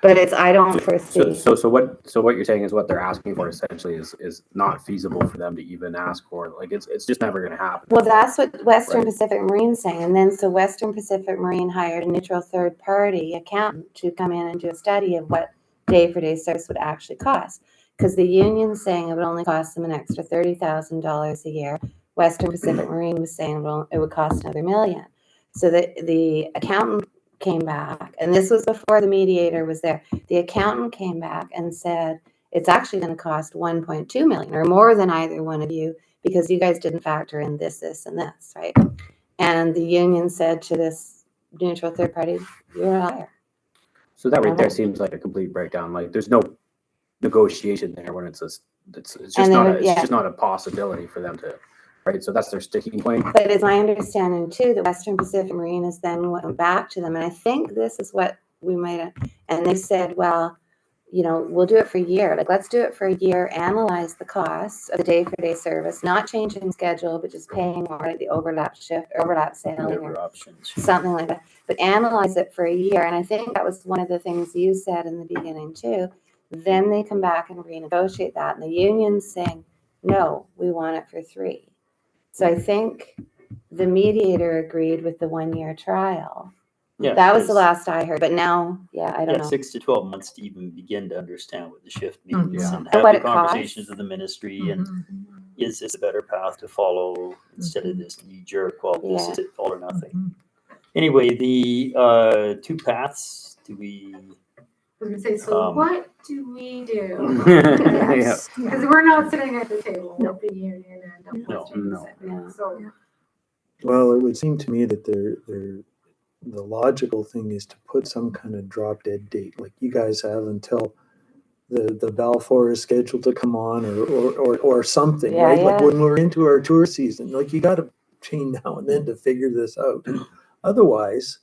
But I don't foresee. So what you're saying is what they're asking for essentially is not feasible for them to even ask for. Like it's just never going to happen. Well, that's what Western Right. Pacific Marine's saying. And then so Western Pacific Marine hired a neutral third party accountant to come in and do a study of what day-for-day service would actually cost. Because the union's saying it would only cost them an extra $30,000 a year. Western Pacific Marine was saying it would cost another $1 million. So the accountant came back, and this was before the mediator was there. The accountant came back and said, it's actually going to cost 1.2 million or more than either one of you because you guys didn't factor in this, and this, right? And the union said to this neutral third party, you're a liar. So that right there seems like a complete breakdown. Like there's no negotiation there when it's just not a possibility for them to, right? So that's their sticking point. But it's my understanding too that Western Pacific Marine has then went back to them, and I think this is what we might have, and they said, well, you know, we'll do it for a year. Like, let's do it for a year, analyze the costs of the day-for-day service, not changing schedule, but just paying more like the overlap shift, overlap sailing, Whatever or options. something like that. But analyze it for a year. And I think that was one of the things you said in the beginning too. Then they come back and renegotiate that. And the union's saying, no, we want it for 3. So I think the mediator agreed with the 1-year trial. Yeah, That was the because- last I heard. But now, I don't know. 6 to 12 months to even begin to understand what the shift means Yeah. and And have what the it costs. conversations with the ministry and Mhm. is this a better path to follow instead of this knee jerk, well, this Yeah. is it all or nothing. Mhm. Anyway, the 2 paths, do we, I was gonna say, so what do we do? Yeah. Yes. Because we're not sitting at the table with the union and No, Western no. Pacific. No. So Well, it would seem to me that the logical thing is to put some kind of drop dead date, like you guys have until the Balfour is scheduled to come on or something, Yeah, right? Like yeah. when we're into our tour season, like you got to chain now and then to figure this out. Otherwise,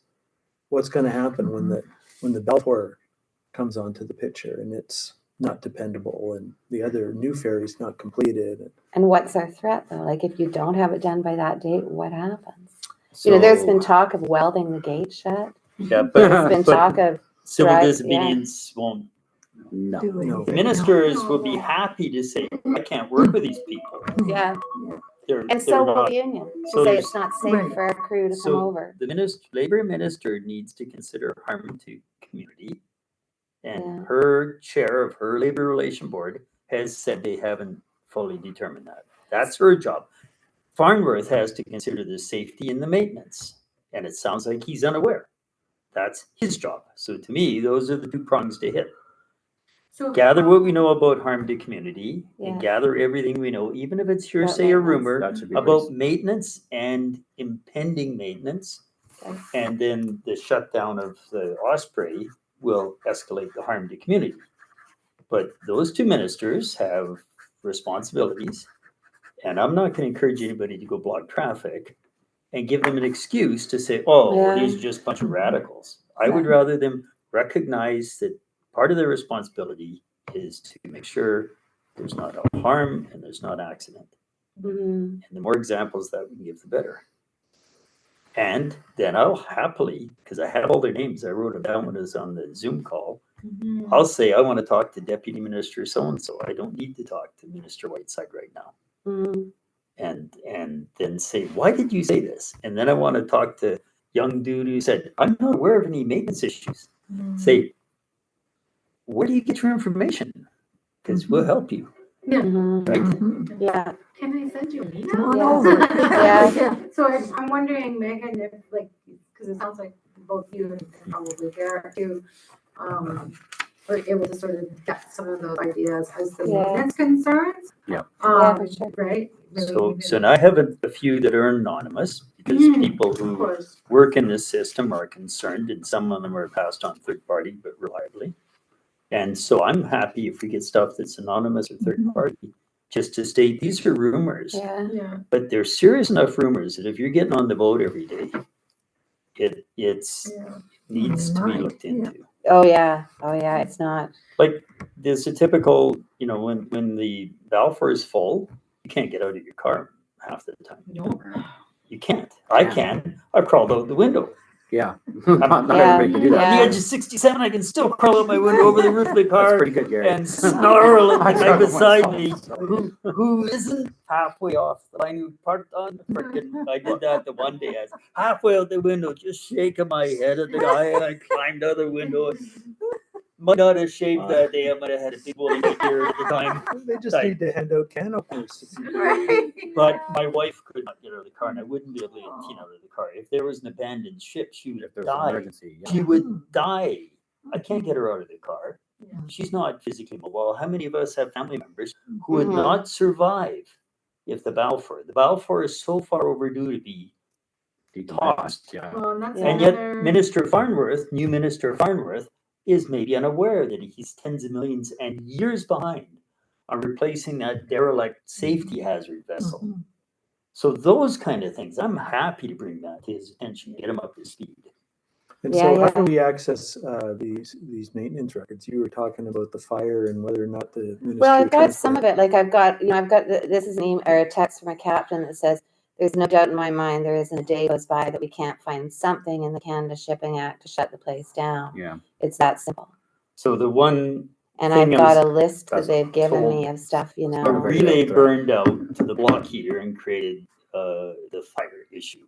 what's going to happen when the Balfour comes onto the picture and it's not dependable and the other new ferry's not completed? And what's our threat though? Like if you don't have it done by that date, what happens? You know, there's been talk of welding the gate shut. yeah, There's been but talk of civil strike, disobedience won't, No. Do No. the anything. ministers will be happy to say, I can't work with these people. yeah, They're and so will not. the union So to say there's- it's not safe Right. for our crew to come So over. the labor minister needs to consider harm to community. Yeah. And her chair of her labor relation board has said they haven't fully determined that. That's her job. Farnworth has to consider the safety and the maintenance, and it sounds like he's unaware. That's his job. So to me, those are the two prongs to hit. So Gather what we know about harm to community Yeah. and gather everything we know, even if it's About hearsay or maintenance. rumor, That should be about pretty- maintenance and impending maintenance. Okay. And then the shutdown of the Osprey will escalate the harm to community. But those two ministers have responsibilities. And I'm not going to encourage anybody to go block traffic and give them an excuse to say, oh, well, Yeah. these are just a bunch of radicals. I would rather them recognize that part of their responsibility is to make sure there's not a harm and there's not accident. Mhm. And the more examples that we can give, the better. And then I'll happily, because I have all their names, I wrote them down when it was on the Zoom call. Mhm. I'll say, I want to talk to Deputy Minister so-and-so. I don't need to talk to Minister Whiteside right now. Mhm. And then say, why did you say this? And then I want to talk to young dude who said, I'm not aware of any maintenance issues. Mhm. Say, where do you get your information? Because we'll help you, Mhm. right? Mhm. Yeah. Can I send you an email? Come on Yeah. over. Yeah. So I'm wondering, Megan, if like, because it sounds like both you and probably Garrett too, were able to sort of get some of those ideas as the Yeah. maintenance concerns. Yeah. Yeah, for sure. Right? So now I have a few that are anonymous because Mhm. people Of who course. work in this system are concerned, and some of them are passed on third party, but reliably. And so I'm happy if we get stuff that's anonymous or third party, just to state these are rumors, Yeah. Yeah. but they're serious enough rumors that if you're getting on the boat every day, it Yeah. needs to be Right, looked yeah. into. Oh, yeah. Oh, yeah. It's not. Like there's a typical, when the Balfour is full, you can't get out of your car half the time. No. You can't. I Yeah. can. I've crawled out the window. Yeah. Not Yeah. everybody can do that. On the Yeah. edge of 67, I can still crawl out my window over the roof of the That's car pretty good, Gary. and snarl at I the guy tried it beside myself, me so. who isn't halfway off the line, who parked on the frickin'. I did that the one day. I was halfway out the window, just shaking my head at the guy, and I climbed out the window. Might not have shaved that day. I might have had a big woolly ear at the time. They just Right. need to hand out can openers to people. Right. But my wife could not get out of the car, and I wouldn't be able to get Tina out of the car. If there was an abandoned ship, she would If there's an die. emergency, yeah. She would die. I can't get her out of the car. Yeah. She's not physically mobile. How many of us have family members who would Mhm. not survive if the Balfour is so far overdue to be tossed. Yeah. Well, and that's Yeah. And yet another. Minister Farnworth is maybe unaware that he's tens of millions and years behind on replacing that derelict safety hazard vessel. Mhm. So those kind of things, I'm happy to bring that to his attention, get him up to speed. And Yeah, so how yeah. do we access these maintenance records? You were talking about the fire and whether or not the Ministry Well, I've of got some of Transport- it. Like this is an email or a text from a captain that says, there's no doubt in my mind there isn't a day goes by that we can't find something in the Canada Shipping Act to shut the place down. Yeah. It's that simple. So the one, And Thing I've got is, a list that that's they've given told- me of stuff, you a know. very relay good. burned out to the block heater and created the fire issue.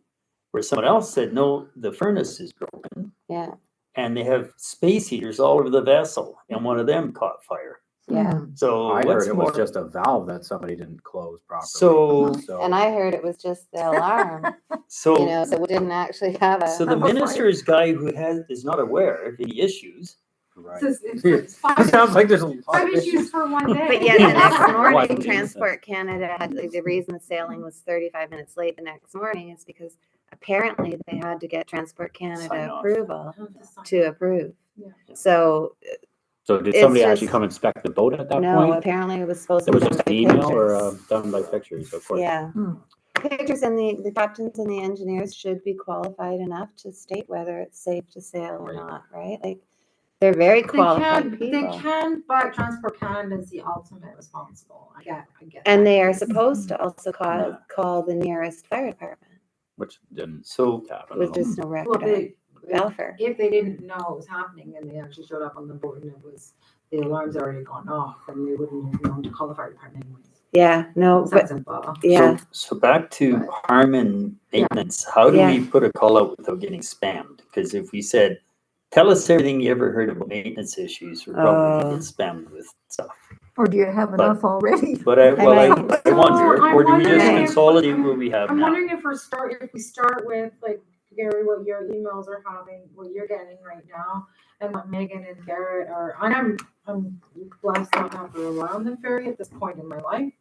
Where someone else said, no, the furnace is broken Yeah, and they have space heaters all over the vessel and one of them caught fire. yeah. So I what's heard it more? was just a valve that somebody didn't close properly. So- And I heard it was just the alarm, So, you know, so we didn't actually have a. so the minister's guy who is not aware of any issues. Right. It's five, It sounds like there's a lot five of issues for one day. But yet the next Why morning, didn't you Transport Canada had, like, the reason the sailing was 35 minutes late the next morning is because apparently they had to get Transport Sign Canada off. approval to approve. Yeah. So, So did It's somebody actually just- come inspect the boat at that no, point? apparently it was supposed It to was be just done an by email or pictures. done by pictures, of course. Yeah. Hmm. Pictures and the captains and the engineers should be qualified enough to state whether it's safe to sail or Right. not, right? Like, they're very They qualified can, they people. can, but Transport Canada is the ultimate responsible. I get And that. they are supposed to also Yeah. call the nearest fire department, Which didn't So happen. with at all. just no Well, record of they, Balfour. if they didn't know it was happening and they actually showed up on the boat and it was, the alarm's already gone off, then they wouldn't have known to call the fire department anyways. Yeah, no, It's that but, simple. yeah, So back to harm and maintenance, how do Yeah. we put a call out without getting spammed? Because if we said tell us everything you ever heard about maintenance issues. We're probably gonna Oh. get spammed with stuff. Or do you have But- enough already? But I might- wonder, I'm or do we just wondering if- consolidate what we have I'm now? wondering if we start with like Gary, what your emails are having, what you're getting right now, and what Megan and Garrett are. And I'm blessed not to have to rely on the ferry at this point in my life.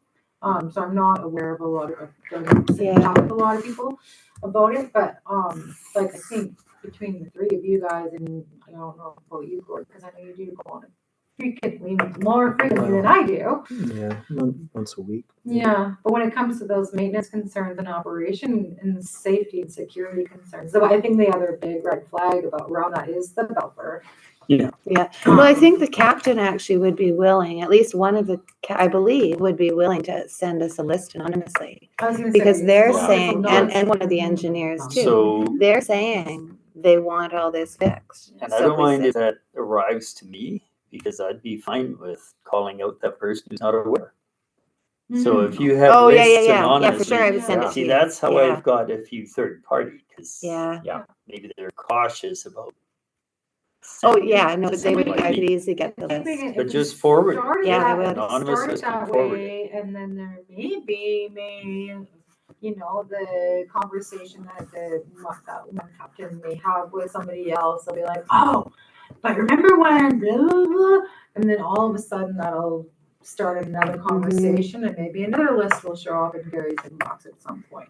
So I'm not aware of a lot of Yeah. talk with a lot of people about it. But like I think between the three of you guys, and I don't know about you, Gord, because I know you do go on a frequently more frequently than I do. Yeah, once a week. Yeah, but when it comes to those maintenance concerns and operation and safety and security concerns, so I think the other big red flag about around that is the Belfer. Yeah, well, I think the captain actually would be willing, at least one of the, I believe, would be willing to send us a list anonymously. I was gonna Because say, they're well, saying, not- and one of the engineers too, So, they're saying they want all this fixed. and I So don't if we mind say- if that arrives to me, because I'd be fine with calling out that person who's not aware. So Mhm. if you have Oh, yeah, lists yeah, yeah, for anonymously, sure, I would send it to see, you. that's how Yeah. I've got a few third party, because Yeah, maybe they're cautious about. oh, sending yeah, it no, to they would, somebody I like could me. easily get the list. But just forward it. Started Yeah, I that- would. Anonymous started list and that forward way, and then there may, you know, the conversation that that one captain may have with somebody else. They'll be like, oh, but remember when blah, blah, blah, and then all of a sudden that'll start another conversation, and maybe another list will show up in Gary's inbox at some point.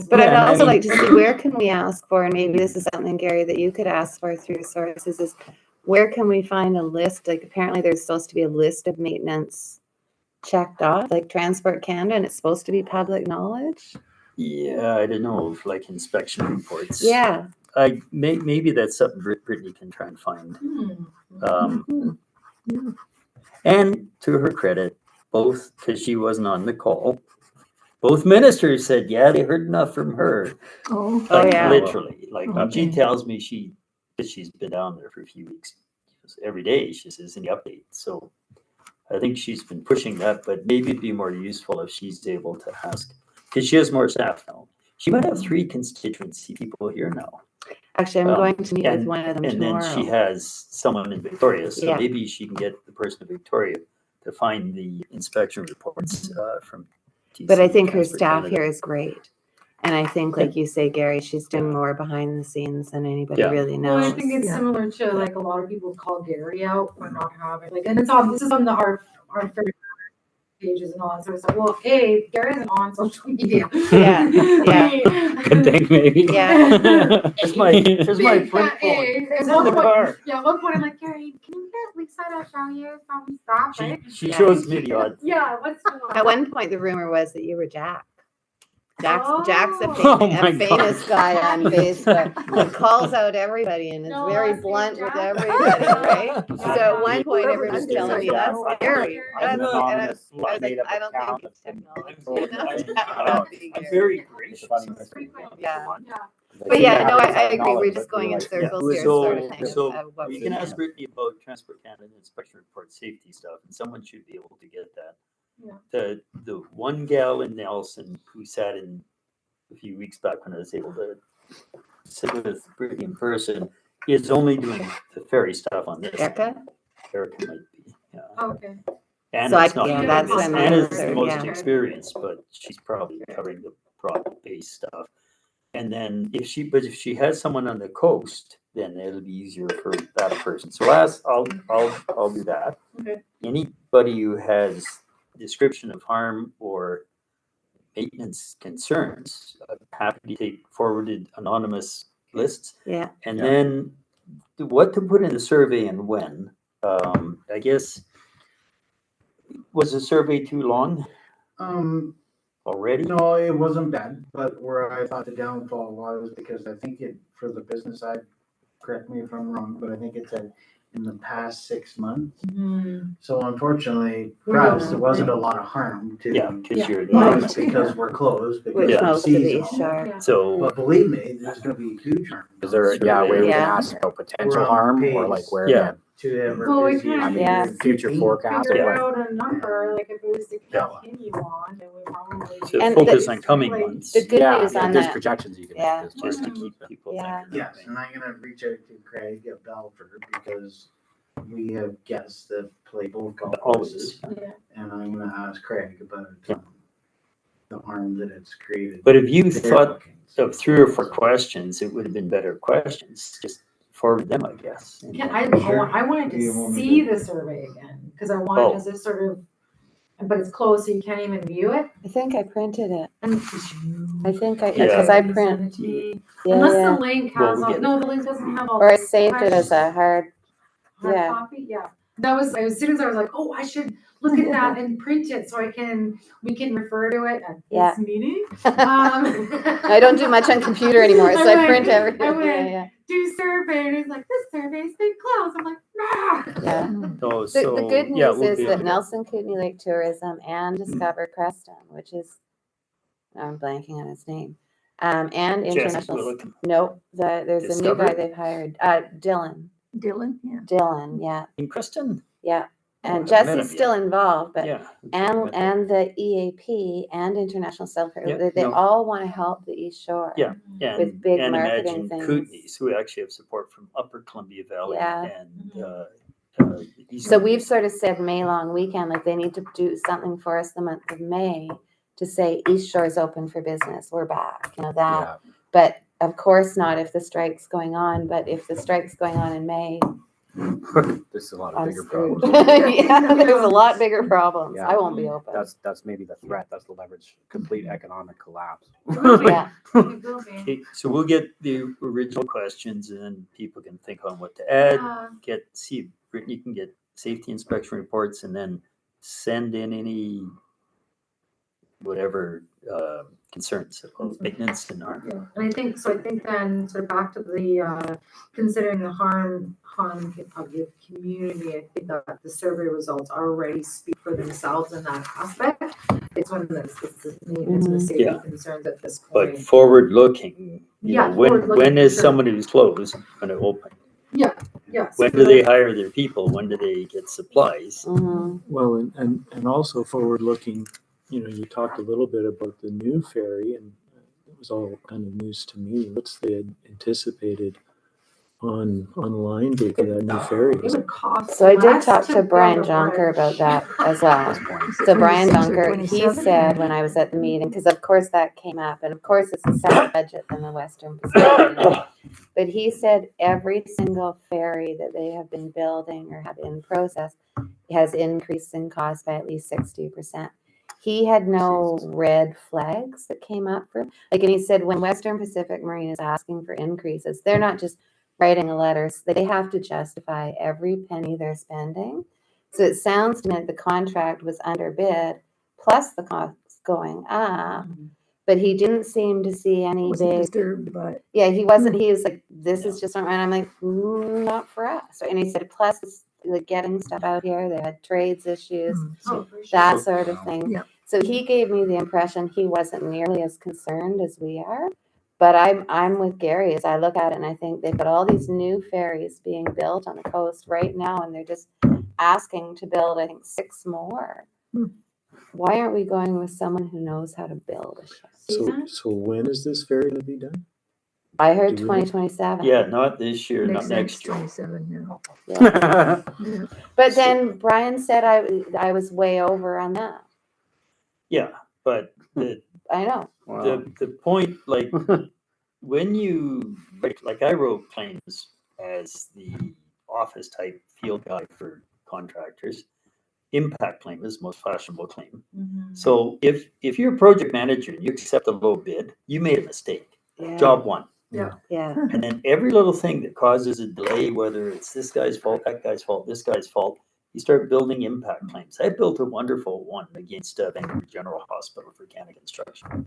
But I'd Yeah, I also mean- like to see, where can we ask for, and maybe this is something, Gary, that you could ask for through sources, is where can we find a list? Like, apparently there's supposed to be a list of maintenance checked off, like Transport Canada, and it's supposed to be public knowledge? Yeah, I don't know, like inspection reports. Yeah, Maybe that's something Brittany can try and find. Hmm. And to her credit, both, because she wasn't on the call, both ministers said, yeah, they heard enough from her. Oh, Oh, Like, yeah. literally, like when she Okay. tells me because she's been down there for a few weeks, every day she says any update. So I think she's been pushing that, but maybe it'd be more useful if she's able to ask, because she has more staff now. She might have 3 constituency people here now. actually, I'm Um, going to meet with and- one of them And then she tomorrow. has someone in Victoria, so Yeah. maybe she can get the person in Victoria to find the inspection reports from. But I TC think her Transport staff Canada. here is great. And I think, like you say, Gary, she's doing more behind the scenes than anybody Yeah. really Well, I knows. think it's Yeah. similar to like a lot of people call Gary out for not having like, and it's on. This is on our fair pages and all that sort of stuff. Well, A, Gary isn't on social media. Yeah, yeah. Good thing, maybe. Yeah. Here's my flip phone. It's in the car. Yeah, at one point I'm like, Gary, can you get Lisa to show you some stuff, right? She Yeah. shows me the odd. Yeah, what's going on? At one point, the rumor was that you were Jack. Jack's a, Oh. Oh my a famous God. guy on Facebook who calls out everybody and is No, very that's blunt with Jack. everybody, right? Yeah. So at one point, everyone was Yeah. telling me that's Yeah. scary. I'm And I was anonymous, like, made-up I don't account think it's of- technology enough to I'm- have that be I'm Gary. very gracious. Yeah. Yeah. But yeah, no, I agree. We're just going in circles here, sort of thing. So of what you we can do. ask Brittany about Transport Canada inspection report safety stuff, and someone should be able to get that. Yeah. The one gal in Nelson who sat in a few weeks back when I was able to sit with Brittany in person is only doing the ferry stuff on this. Erica? Erica might be, yeah. Okay. Anna's So I- not yeah, doing that's this. what I meant Anna's with the her, most yeah. experienced, but she's probably covering the broad-based stuff. And then if she has someone on the coast, then it'll be easier for that person. So I'll do that. Okay. Anybody who has description of harm or maintenance concerns, I'm happy to take forwarded anonymous lists. Yeah. And Yeah. then what to put in the survey and when. I guess, was the survey too long already? No, it wasn't bad, but where I thought the downfall was, because I think it, for the business side, correct me if I'm wrong, but I think it said in the past 6 months. So unfortunately, perhaps there wasn't a lot of harm to. Yeah, because you're Yeah. anonymous. Because we're closed, because Which Yeah. of most of seasonal. these are. Yeah. So, But believe me, there's gonna be huge harm. Is there, yeah, a way we can Yeah. ask about potential We're on harm or like pace. where? Yeah. to ever Well, we busy kinda- as Yeah. year Future 15. forecast. Figure Yeah. out a number, like if it was to Yeah. continue on, then we probably. So And focus the- on coming like, months. The good Yeah, news yeah, on there's that, projections you can Yeah. make. Just to keep people Yeah. thinking. Yes, and I'm gonna reach out to Craig at Belford because we have guests that play both golf courses. Always. Yeah. And I'm gonna ask Craig about the harm that it's created. But if you They're thought looking. of 3 or 4 questions, it would have been better questions. Just forward them, I guess. And Yeah, then- I wanted You want to me see to- the survey again, because I wanted to just sort of, but it's closed, so you can't even view it. I think I printed it. And I think I, Yeah. because I Send it print, to me. yeah, Unless yeah. the link Well, has, we'll all get no, the link doesn't have all. Or I the saved it as a questions. hard, Hard yeah. copy, yeah. That was, as soon as I was like, oh, I should look at that and print it so we can refer to it at Yeah. this meeting. I don't do much on computer anymore, so I went- print everything. I Yeah, went, yeah. do survey, and it's like, this survey's been closed. I'm like, nah. Yeah. Oh, The so, good yeah, news we'll is be that able to- Nelson Kootenai Lake Tourism and Discover Creston, which is, I'm blanking on his name, and Jesse International, Willicum. nope, there's a new guy Discover? they've hired, Dylan, Dylan, yeah. yeah, In Creston? yeah. Oh, And I haven't met Jesse's him still yet. involved, but, Yeah. and the EAP and International Self, Yeah, they no. all want to help the East Shore. Yeah. And, with big and marketing Imagine things. Kootenays, who actually have support from Upper Columbia Valley Yeah. and, the East So Coast. we've sort of said May long weekend, like they need to do something for us the month of May to say East Shore's open for business, we're back, that. Yeah. But of course not if the strike's going on, but if the strike's going on in May, There's a lot of I'm bigger screwed. problems. Yeah, there's a lot bigger problems. Yeah. I won't be open. That's maybe the threat. That's the leverage. Complete economic collapse. Yeah, It will be. Okay, so we'll get the original questions and then people can think on what to add. See, Brittany can get safety inspection reports and then send in any whatever concerns about maintenance and harm. Yeah, and I think then, sort of back to the, considering the harm of the community, I think that the survey results already speak for themselves in that aspect. It's when it's the maintenance and the safety Yeah. concerns at this But point. forward looking, Yeah, when forward-looking, is sure. somebody who's closed gonna open? Yes. When do they hire their people? When do they get supplies? mhm, Well, and also forward-looking, you talked a little bit about the new ferry, and it was all kind of news to me. What's the anticipated online date for that new ferry? It would cost. So I did less talk to build Brian a Jonker about bridge. that as well. So Brian Dunker, he said when I was at the meeting, because of course that came up, and of course it's a separate budget than the Western Pacific. But he said every single ferry that they have been building or have in process has increased in cost by at least 60%. He had no red flags that came up for, and he said when Western Pacific Marine is asking for increases, they're not just writing a letter, so they have to justify every penny they're spending. So it sounds to me like the contract was underbid, plus the costs going up, but he didn't seem to see any Wasn't big, disturbed by it. yeah, he wasn't, he was like, this is just not right. I'm like, not for us. And he said, plus it's like getting stuff out here, they had trades issues, Oh, for sure. that sort of thing. Yeah. So he gave me the impression he wasn't nearly as concerned as we are. But I'm with Gary as I look at it and I think they've got all these new ferries being built on the coast right now and they're just asking to build, I think, 6 more. Hmm. Why aren't we going with someone who knows how to build a ship? So when is this ferry gonna be done? I heard Do we know? 2027. Yeah, not this year, Makes not sense, next year. 27, yeah. Yeah. Yeah. But then Brian said I was way over on that. Yeah, but the I know. Wow. the point, like, when you, like I wrote claims as the office type field guy for contractors. Impact claim is the most fashionable claim. So if you're a project manager and you accept a low bid, you made a mistake. Yeah. Job one. Yeah. And then every little thing that causes a delay, whether it's this guy's fault, that guy's fault, this guy's fault, you start building impact claims. I built a wonderful one against Vancouver General Hospital for Canada Construction.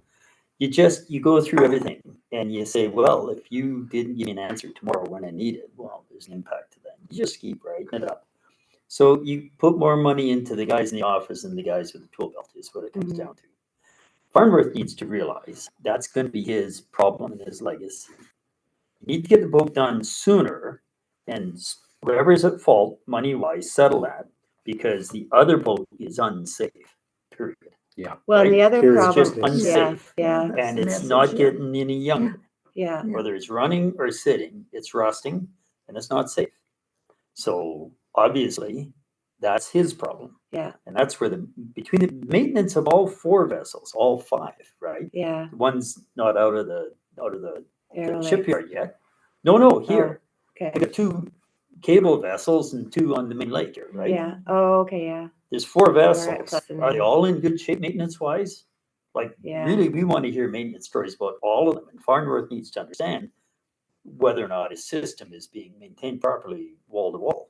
You go through everything and you say, well, if you didn't give me an answer tomorrow when I need it, well, there's an impact to that. You just keep writing it up. So you put more money into the guys in the office than the guys with the tool belt is what it comes Mhm. down to. Farnworth needs to realize that's going to be his problem and his legacy. You need to get the boat done sooner and whoever's at fault, money-wise, settle that, because the other boat is unsafe, period. Well, and the Right? other Period. It's problem, just It's yeah, unsafe, yeah, That's and the it's message, not yeah. getting any younger. yeah. Whether it's running or sitting, it's rusting, and it's not safe. So obviously, that's his problem. Yeah. And that's where between the maintenance of all 4 vessels, all 5, right? Yeah, The one's not out of the Arrow Lake. shipyard yet. No, here. We Okay, got 2 cable vessels and 2 on the main lake here, right? yeah, oh, okay, yeah, There's 4 right, vessels. plus the Are they main. all in good shape maintenance wise? Like, Yeah. really, we want to hear maintenance stories about all of them. And Far North needs to understand whether or not his system is being maintained properly wall to wall.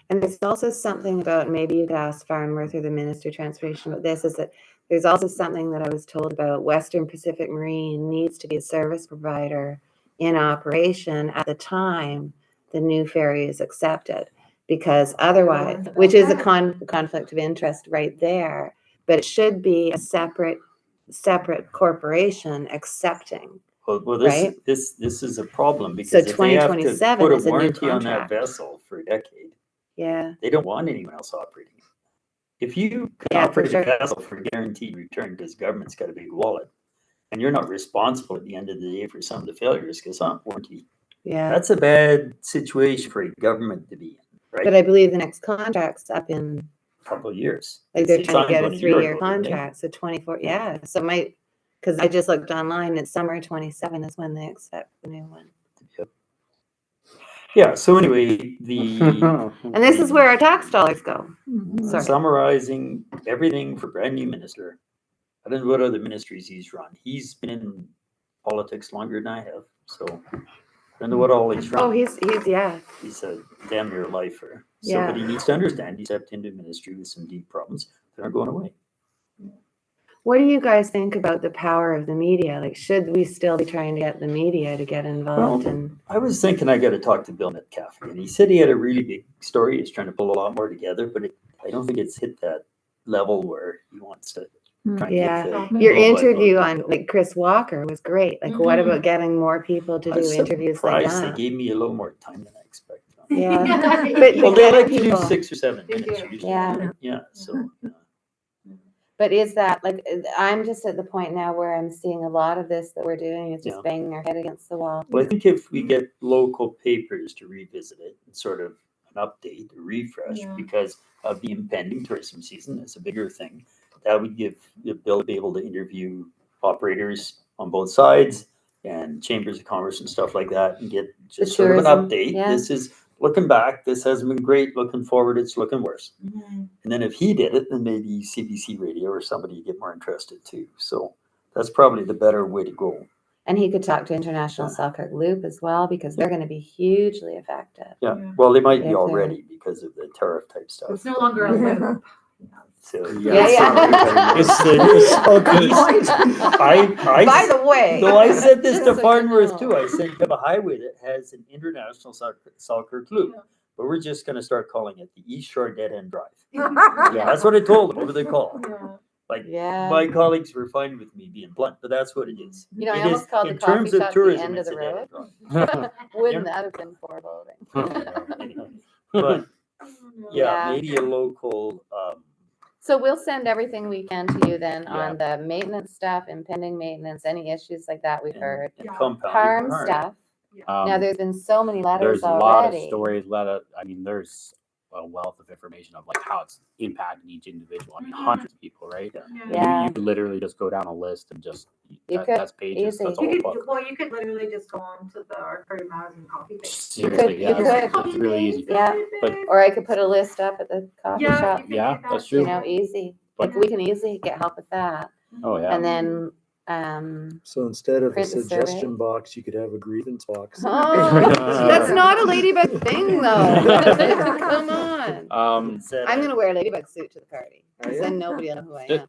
And there's also something about, maybe you could ask Farnworth or the Minister of Transportation about this, is that there's also something that I was told about Western Pacific Marine needs to be a service provider in operation at the time the new ferry is accepted. Because otherwise, which is a conflict of interest right there, but it should be a separate corporation accepting. Well, Right. this is a problem So because if they have to 2027 put a is a new warranty on that contract. vessel for a decade, Yeah, they don't want anyone else operating it. If you can Yeah, for operate sure. a vessel for guaranteed return because government's got a big wallet, and you're not responsible at the end of the day for some of the failures because on warranty, yeah. that's a bad situation for a government to be in, right? But I believe the next contract's up in, Couple of years. like, they're They trying to signed get a one year 3-year ago, didn't they? contract, so 24, yeah, so because I just looked online, it's summer 27 is when they expect the new one. Yeah, so anyway, And this is where our tax dollars go. Mhm. Sorry. summarizing everything for brand new minister. I don't know what other ministries he's run. He's been in politics longer than I have, so I don't know what all he's run. Oh, he's, yeah, He's a damn near lifer. So, Yeah. but he needs to understand he stepped into ministry with some deep problems that aren't going away. what do you guys think about the power of the media? Like, should we still be trying to get the media to get involved Well, in? I was thinking I got to talk to Bill Metcalfe, and he said he had a really big story. He's trying to pull a lot more together, but I don't think it's hit that level where he wants to try and Yeah. get the Your blow by blow interview on, deal. like, Chris Walker was great. Like, what Mhm. about getting more people to I do was interviews like surprised they that? gave me a little more time than I expected. Yeah, Yeah. but Well, they getting like to do people, 6 or 7 They minutes do. usually. Yeah. right? Yeah, so. but is that, like, I'm just at the point now where I'm seeing a lot of this that we're doing is just Yeah. banging our head against the wall. Well, I think if we get local papers to revisit it and sort of an update, a refresh, Yeah. because of the impending tourism season, it's a bigger thing. That would give Bill to be able to interview operators on both sides and chambers of commerce and stuff like that and get just sort of an tourism, update. yeah. This is looking back, this hasn't been great. Looking forward, it's looking worse. Mhm. And then if he did it, then maybe CBC Radio or somebody would get more interested too. So that's probably the better way to go. And he could talk to International Yeah. Selkirk Loop as well, because they're gonna be hugely affected. Yeah, Yeah. well, they might If be they're- already because of the tariff type It's stuff. no longer a loop. So, Yeah, yeah. It's I, By the way. no, I said this just to so you Farnworth know. too. I said you have a highway that has an international Selkirk loop, Yeah. but we're just going to start calling it the East Shore Dead End Drive. Yeah. That's what I told them over the call. Yeah. Like Yeah. my colleagues were fine with me being blunt, but that's what it is. You know, I It almost is- called the in terms coffee of shop the tourism, end of it's the a dead road. end drive. Wouldn't that have been foreboding? But Yeah. yeah, maybe a local. So we'll send everything we can to you then Yeah. on the maintenance stuff, impending maintenance, any issues like that we've heard. And Yeah. compounding Harm harm. stuff. Now, there's been so many letters There's a lot of already. stories, I mean, there's a wealth of information of like how it's impacting each individual. I mean, Mhm. hundreds of people, right? Yeah. Yeah. You could literally just go down a list and just, You could, that's pages, easy. that's a You whole could, book. you could literally just go on to the Arcade Magazine coffee page. Seriously, you yeah, could. it's really easy. Yeah. But- Or I could put a list up at the coffee Yeah, shop, you could Yeah, do that that's too. true. you know, easy. But- Like, we can easily get help with that. Oh, yeah. And then, So instead of a Print the suggestion survey. box, you could have a grievance box. oh, that's not a ladybug thing though. Come on. I'm gonna wear a ladybug suit to the party, because then nobody will know who I This, am.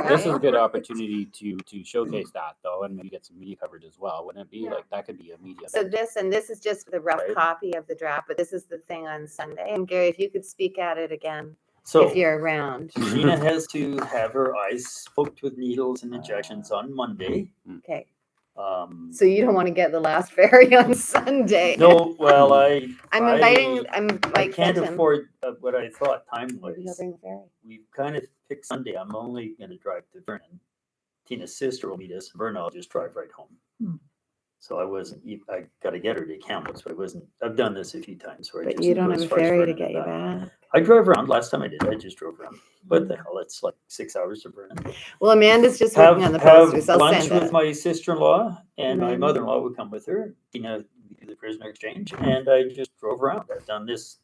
this is a good opportunity to showcase that though, and maybe get some media coverage as well, wouldn't it be? Yeah. Like, that could be a media. So event. this is just the rough Right. copy of the draft, but this is the thing on Sunday. And Gary, if you could speak at it again, So if you're around. Sheena has to have her eyes poked with needles and injections on Monday. Okay. So you don't want to get the last ferry on Sunday. No, well, I'm inviting, I I'm like can't Kenton. afford what I thought time Maybe he'll was. bring the ferry. We've kind of picked Sunday. I'm only gonna drive to Vernon. Tina's sister will meet us in Vernon. I'll just drive right home. Hmm. So I gotta get her to Kamloops, but I've done this a few times where I But just you go don't as have a far as ferry to Vernon get and you back. back. I drove around. Last time I did, I just drove around. What the hell? It's like 6 hours to Vernon. Well, Amanda's just Have, working on the have posters. I'll lunch send with it. my sister-in-law and my Then- mother-in-law would come with her. Tina, we do the prisoner exchange, and I just drove around. I've done this.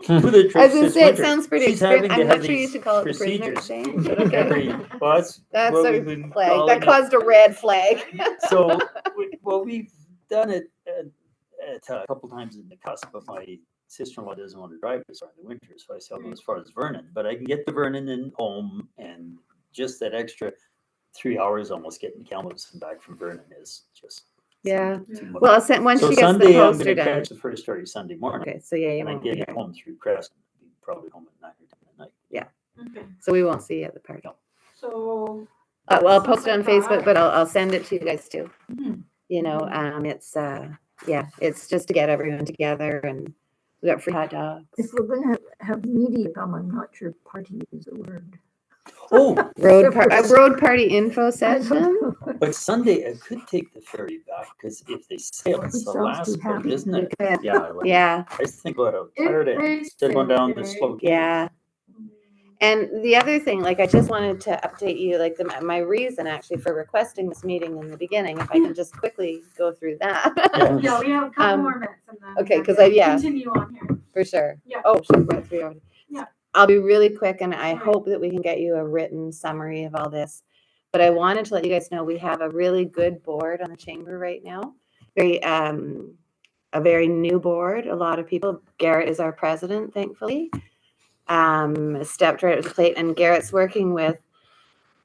Two of the I was trips gonna this say, it winter. sounds pretty She's having extreme. to I'm have not sure you these should call it the prisoner procedures exchange, but okay. every, well, that's That's what a we've been flag. calling That it. caused a red flag. So, we've done it a couple times in the cusp, but my sister-in-law doesn't want to drive us during the winter, so I say I'll go as far as Vernon. But I can get to Vernon and home, and just that extra 3 hours almost getting to Kamloops and back from Vernon is just Yeah. too much. Well, I'll send, once So she gets the Sunday, I'm poster gonna done. catch the first ferry Sunday morning, Okay, so yeah, you and I won't get be it here. home through Crescent, be probably home at 9 or 10 at night. Okay, So we won't see you at the party. so. Well, I'll post it stuff on like Facebook, that. but I'll send it to you guys too. Mhm. You know, it's, yeah, it's just to get everyone together, and we got free hot dogs. If we're gonna have media come, I'm not sure party is a word. Oh, Road party info I session. don't know. but Sunday I could take the ferry back, because if they sail, it's It the sounds last too boat, happy. isn't We it? could. Yeah. I would. Yeah, I just think about how If tired I am, they instead of going down to say- Spokane. yeah. And the other thing, like, I just wanted to update you, like, my reason actually for requesting this meeting in the beginning, if I can just quickly go through that. Yeah. Yeah, we have a couple Um, more minutes and then. okay, we 'cause have to yeah. Continue on here. For sure. Yeah. Oh, sure, we're at 3 already. Yeah. I'll be really quick, and I Alright. hope that we can get you a written summary of all this. But I wanted to let you guys know we have a really good board on the chamber right now. A very new board. A lot of people. Garrett is our president, thankfully. Stepped right up to the plate, and Garrett's working with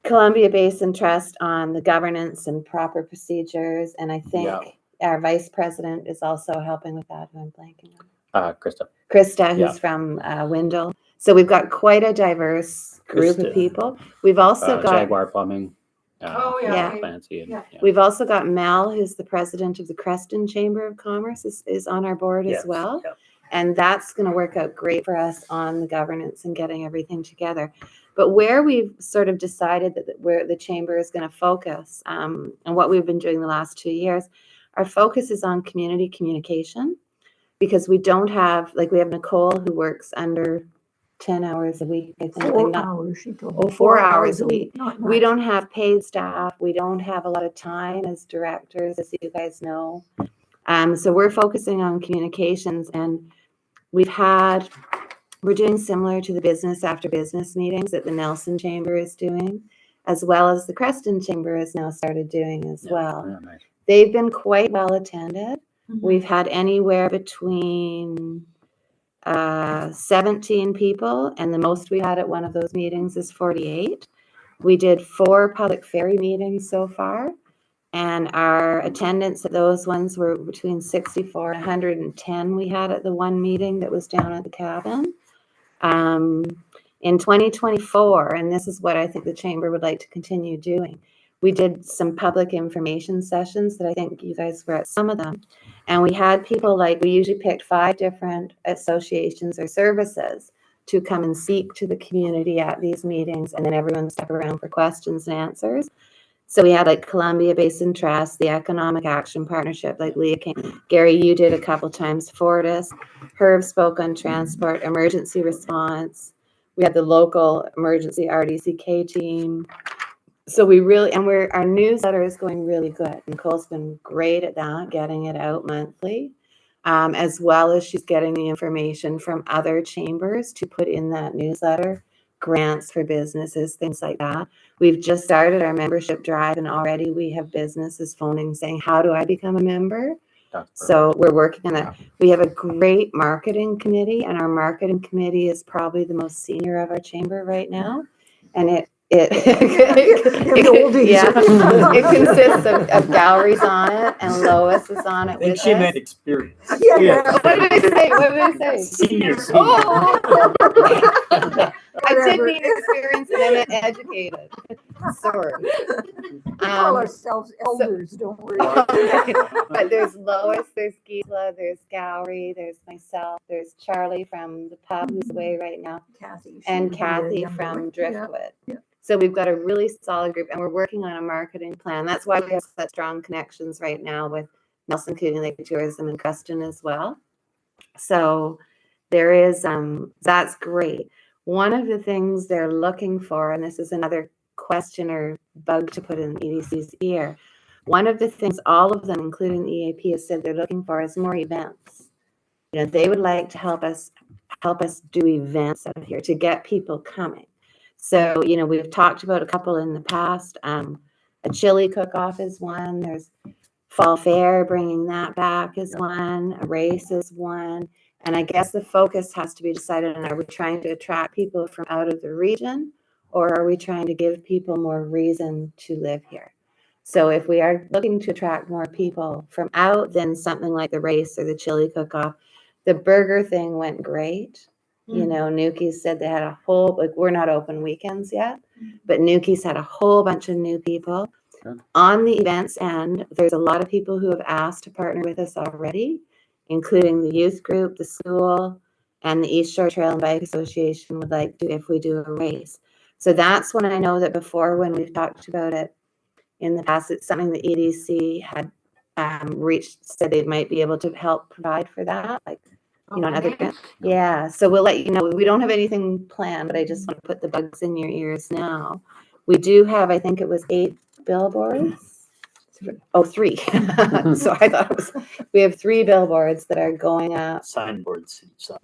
Columbia Basin Trust on the governance and proper procedures. And I think Yeah. our vice president is also helping with that, who I'm blanking on. Krista. Krista, who's Yeah. from Windle. So we've got quite a diverse group Krista. of people. We've also got Jaguar Plumbing. Oh, yeah. yeah. Clancy. And, Yeah. we've also got Mel, who's the president of the Creston Chamber of Commerce, is on our board Yes, as well. yeah. And that's going to work out great for us on the governance and getting everything together. But where we've sort of decided that where the chamber is going to focus, and what we've been doing the last 2 years, our focus is on community communication, because we don't have, like, we have Nicole who works under 10 hours a week, I think. 4 like, not- hours, she told Oh, me. 4 hours a week. Not We much. don't have paid staff. We don't have a lot of time as directors, as you guys know. So we're focusing on communications, and we're doing similar to the business after business meetings that the Nelson Chamber is doing, as well as the Creston Chamber has now started doing as Yeah. well. Yeah, nice. They've been quite well attended. Mhm. We've had anywhere between 17 people, and the most we had at one of those meetings is 48. We did 4 public ferry meetings so far, and our attendance at those ones were between 64 and 110 we had at the one meeting that was down at the cabin. In 2024, and this is what I think the chamber would like to continue doing, we did some public information sessions that I think you guys were at some of them. And we had people, like, we usually picked 5 different associations or services to come and speak to the community at these meetings, and then everyone stuck around for questions and answers. So we had, like, Columbia Basin Trust, the Economic Action Partnership, like Leah came. Gary, you did a couple times. Fortis, Herb spoke on transport, emergency response. We had the local emergency RDCK team. So we really, and our newsletter is going really good. Nicole's been great at that, getting it out monthly, as well as she's getting the information from other chambers to put in that newsletter, grants for businesses, things like that. We've just started our membership drive, and already we have businesses phoning saying, how do I become a member? That's perfect. So we're working on that. We have a great marketing committee, and our marketing committee is probably the most senior of our chamber right now. And it In the old days. yeah, it consists of Gallery's on it, and Lois is on I it think with she us. meant experience. Yeah. Yeah. What did I say? What did I say? Senior. Oh! I did Whatever. mean experience and I meant educated. Sorry. We call ourselves elders, don't worry. But there's Lois, there's Gisela, there's Gowrie, there's myself, there's Charlie from the pub who's away right now, Kathy. she and would be a Kathy younger from one. Driftwood. Yeah. So we've got a really solid group and we're working on a marketing plan. That's why we have such strong connections right now with Nelson County Lake Tourism and Creston as well. So there is, that's great. One of the things they're looking for, and this is another question or bug to put in EDC's ear, one of the things all of them, including the EAP, has said they're looking for is more events. You know, they would like to help us do events out here to get people coming. So, you know, we've talked about a couple in the past. A chili cook-off is one. There's Fall Fair, bringing that back is one. A race is one. And I guess the focus has to be decided on, are we trying to attract people from out of the region, or are we trying to give people more reason to live here? So if we are looking to attract more people from out, then something like the race or the chili cook-off. The burger thing went great. You know, Nuki's said they had a whole, like, we're not open weekends yet, but Nuki's had a whole bunch of new people. Good. On the events end, there's a lot of people who have asked to partner with us already, including the youth group, the school, and the East Shore Trail and Bike Association would like to, if we do a race. So that's when I know that before, when we've talked about it in the past, it's something the EDC had said they might be able to help provide for that, like, you know, another grant. Yeah, so we'll let you know. We don't have anything planned, but I just want to put the bugs in your ears now. We do have, I think it was 8 billboards. Oh, 3. So I thought it was, we have 3 billboards that are going up. Signboards each side.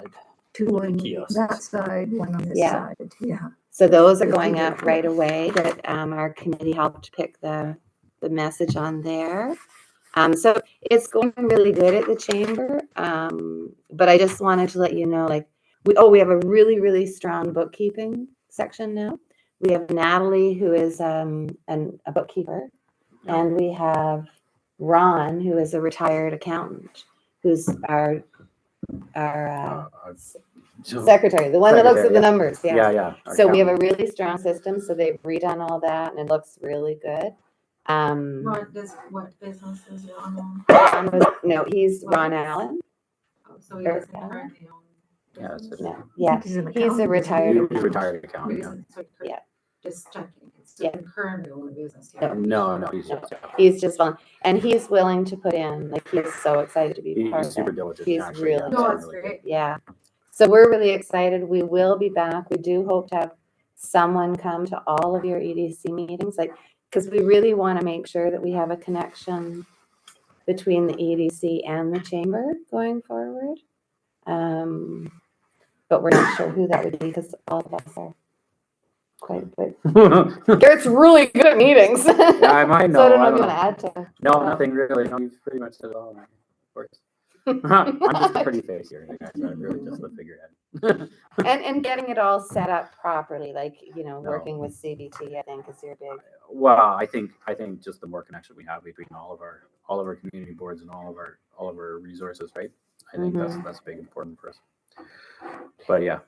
2 on Kiosks. that side, 1 on this Yeah. side, yeah. So those are going up right away, that our committee helped pick the message on there. So it's going really good at the chamber. But I just wanted to let you know, like, we have a really, really strong bookkeeping section now. We have Natalie, who is a bookkeeper, and we have Ron, who is a retired accountant, who's our secretary, the one that looks at the numbers. Yeah. Yeah. So we have a really strong system. So they've redone all that, and it looks really good. What business is Ron on? No, he's Ron Allen. Oh, so he doesn't currently own. Yeah, that's business? it. No, yeah, He's an he's a accountant. retired. He's accountant. retired accountant. Yeah. So he Yeah. Just checking. It's Yeah. currently own a business. No, he's No. He's just fun, and he's willing to put in. Like, he's so excited to be part he's of super it. diligent. He's actually. really Yeah, No, it's it's really great. Yeah. So we're really excited. We will be back. We do hope to have someone come to all of your EDC meetings, like, because we really want to make sure that we have a connection between the EDC and the chamber going forward. But we're not sure who that would be, because all of us are quite good. good. Garrett's really good at meetings. Yeah, I might know. So I don't know I if you don't want to add to. No, nothing really. No, you've pretty much said it all. Of course. I'm just a pretty face here. You guys are really just the figurehead. And getting it all set up properly, like, you know, working with CBT, I think, is your big. Well, I think just the more connection we have between all of our community boards and all of our resources, right? I think that's big important for us. But yeah.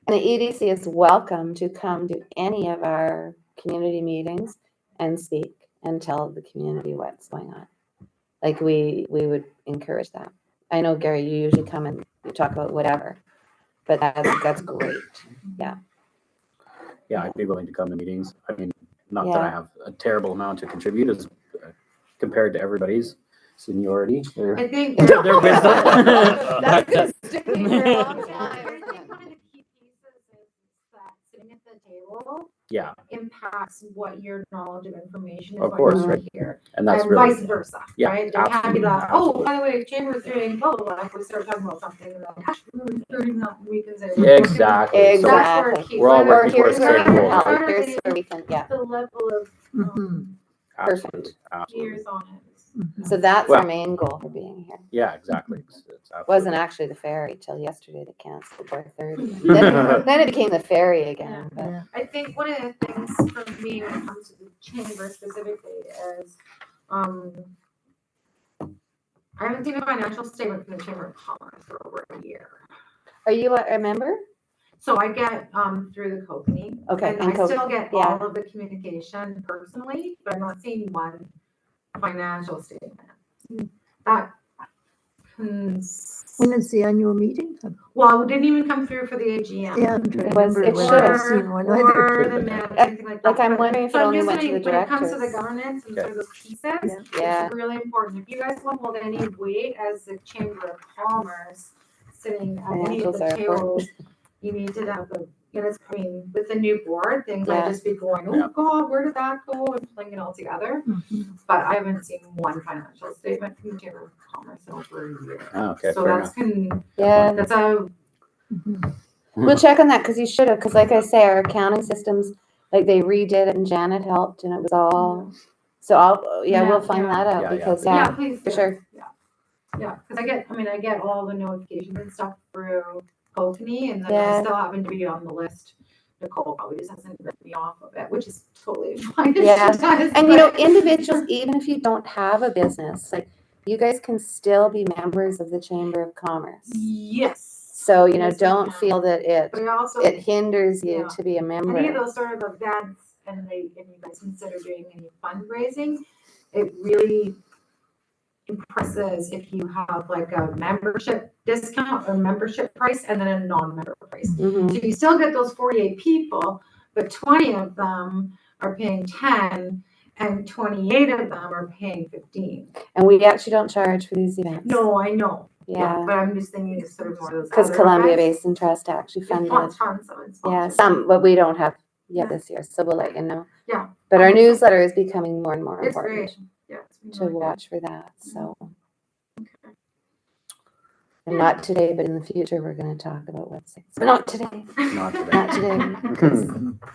And the EDC is welcome to come to any of our community meetings and speak and tell the community what's going on. Like, we would encourage that. I know, Gary, you usually come and you talk about whatever, but that's great. Yeah. Yeah, I'd be willing to come to meetings. I mean, not that Yeah. I have a terrible amount to contribute as compared to everybody's seniority. I think Their wisdom. That's gonna stick with you for a long I time. think one of the key pieces is that sitting at the table Yeah, impacts what your knowledge of information is. Of what course, you right. hear. and that's And really vice versa, Yeah, right? It can't be absolutely, that, oh, absolutely. by the way, Chamber's doing blah, blah, blah, if we start talking about something, and then, gosh, we're 30 nothing, we can say. Exactly. So That's where it Exactly. keeps- we're all whether working it's towards the not- same goal. not Here's really where we can, yeah. The level of absolutely, absolutely. years on it. So that's Well- our main goal for being here. Yeah, exactly. It's Wasn't absolutely- actually the ferry till yesterday that canceled 4:30. Then it became the ferry again. But Yeah. I think one of the things for me when it comes to the chamber specifically is, I haven't seen a financial statement from the Chamber of Commerce for over a year. are you a member? So I get, through the company. Okay, And and I co- still get yeah. all of the communication personally, but I'm not seeing one financial statement. That, When is the annual meeting? well, it didn't even come through for the AGM. Yeah, I'm trying to It was- remember it when should I've have. seen one Or either. the minutes, anything like that. Like, I'm But- wondering if so it I'm only just went to saying, the when it comes to the directors. governance and Okay. sort of those pieces, Yeah. it's really important. If you guys won't hold any weight as the Chamber of Commerce sitting at any of Financials the are important. tables, you need to have the, you know, I mean, with the new board, things might Yeah. just be going, Yeah. oh God, where did that go? And pulling it all together. Mhm. But I haven't seen one financial statement from the Chamber of Commerce in over a year. Oh, okay, So fair that's enough. Yeah, that's a, we'll check on that because you should have, because like I say, our accounting systems, like they redid it and Janet helped and it was all, so we'll Yeah, find yeah. that out Yeah, yeah. because, yeah, yeah, please. for do. sure. Yeah, because I get all the notifications and stuff through Kokanee, and then I Yeah. still happen to be on the list. Nicole probably just hasn't written me off of it, which is totally fine. if she Yeah. does, And you know, but- individuals, even if you don't have a business, like you guys can still be members of the Chamber of Commerce. Yes. So, you know, Yes, we don't can. feel that it But I also, hinders you Yeah. to be a any of member. those sort of events, and you guys consider doing any fundraising, it really impresses if you have like a membership discount or membership price and then a non-member price. Mhm. So you still get those 48 people, but 20 of them are paying 10 and 28 of them are paying 15. And we actually don't charge for these events. No, I know. Yeah, But I'm just thinking it's sort of more of those. because other Columbia events. Basin Trust actually It funded. funds some and Yeah, sponsors. some, but we don't have yet Yeah. this year, so we'll let you know. Yeah. But our newsletter is becoming more and more It's important great. Yeah. It's been to really good. watch for that, so. Okay. And not today, but in the future, we're gonna talk about websites. But not today, Not today. not today, because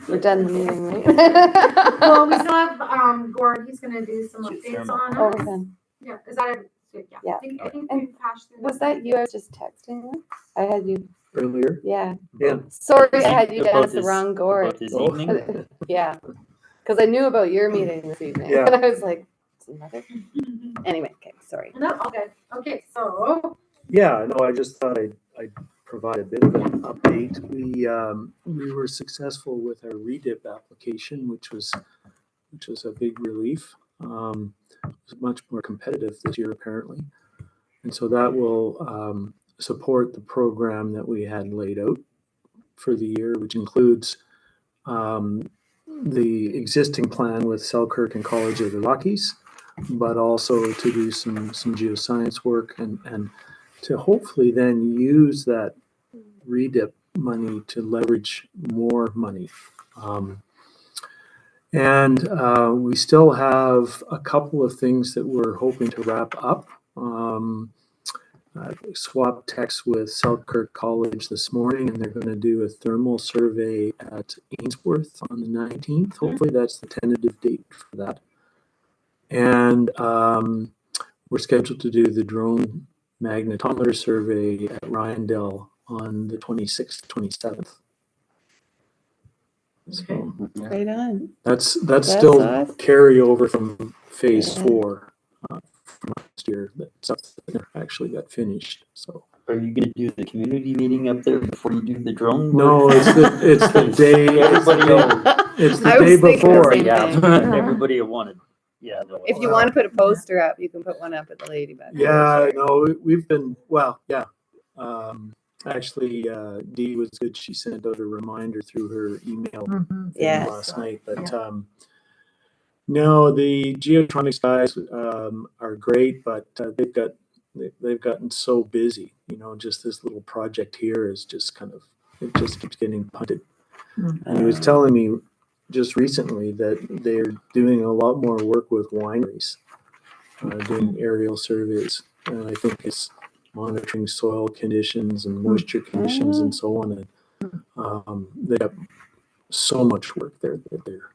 we're done the meeting, right? Well, we still have, Gord, he's gonna do some updates on Oh, us. we're done. Yeah, is that it? Yeah. Yeah. I think And we passed through. Was that you? I was just texting you. I had you, Earlier, yeah. yeah. Sorry, I had you down About as the this- wrong Gord. About this evening? Yeah, because I knew about your meeting this evening, Yeah. and I was like, it's another. Anyway, okay, sorry. No, okay, okay, so, Yeah, no, I just thought I'd provide a bit of an update. We were successful with our REDIP application, which was a big relief. It was much more competitive this year apparently. And so that will support the program that we had laid out for the year, which includes the existing plan with Selkirk and College of the Rockies, but also to do some geoscience work and to hopefully then use that REDIP money to leverage more money. We still have a couple of things that we're hoping to wrap up. I swapped texts with Selkirk College this morning, and they're going to do a thermal survey at Ainsworth on the 19th. Hopefully that's the tentative date for that. And we're scheduled to do the drone magnetometer survey at Ryandale on the 26th, 27th. So Right on. that's That's still awesome. carryover from phase Yeah. 4 from last year. That stuff actually got finished. So Are you gonna do the community meeting up there before you do the drone? no, work? it's the day. Everybody will, It's the I was day thinking the before. same yeah, thing. everybody will want to, yeah. they'll- If you want to put a poster up, you can put one up at the Ladybug. Yeah, no, we've been, well, yeah. Actually, Dee was good. She sent out a reminder through her email Mhm. thing Yes. last night, but no, the geotronics guys are great, but they've gotten so busy. You know, just this little project here is just kind of, it just keeps getting punted. And he was telling me just recently that they're doing a lot more work with wineries, doing aerial surveys, and I think it's monitoring soil conditions and moisture conditions and so on. And they have so much work there that they're,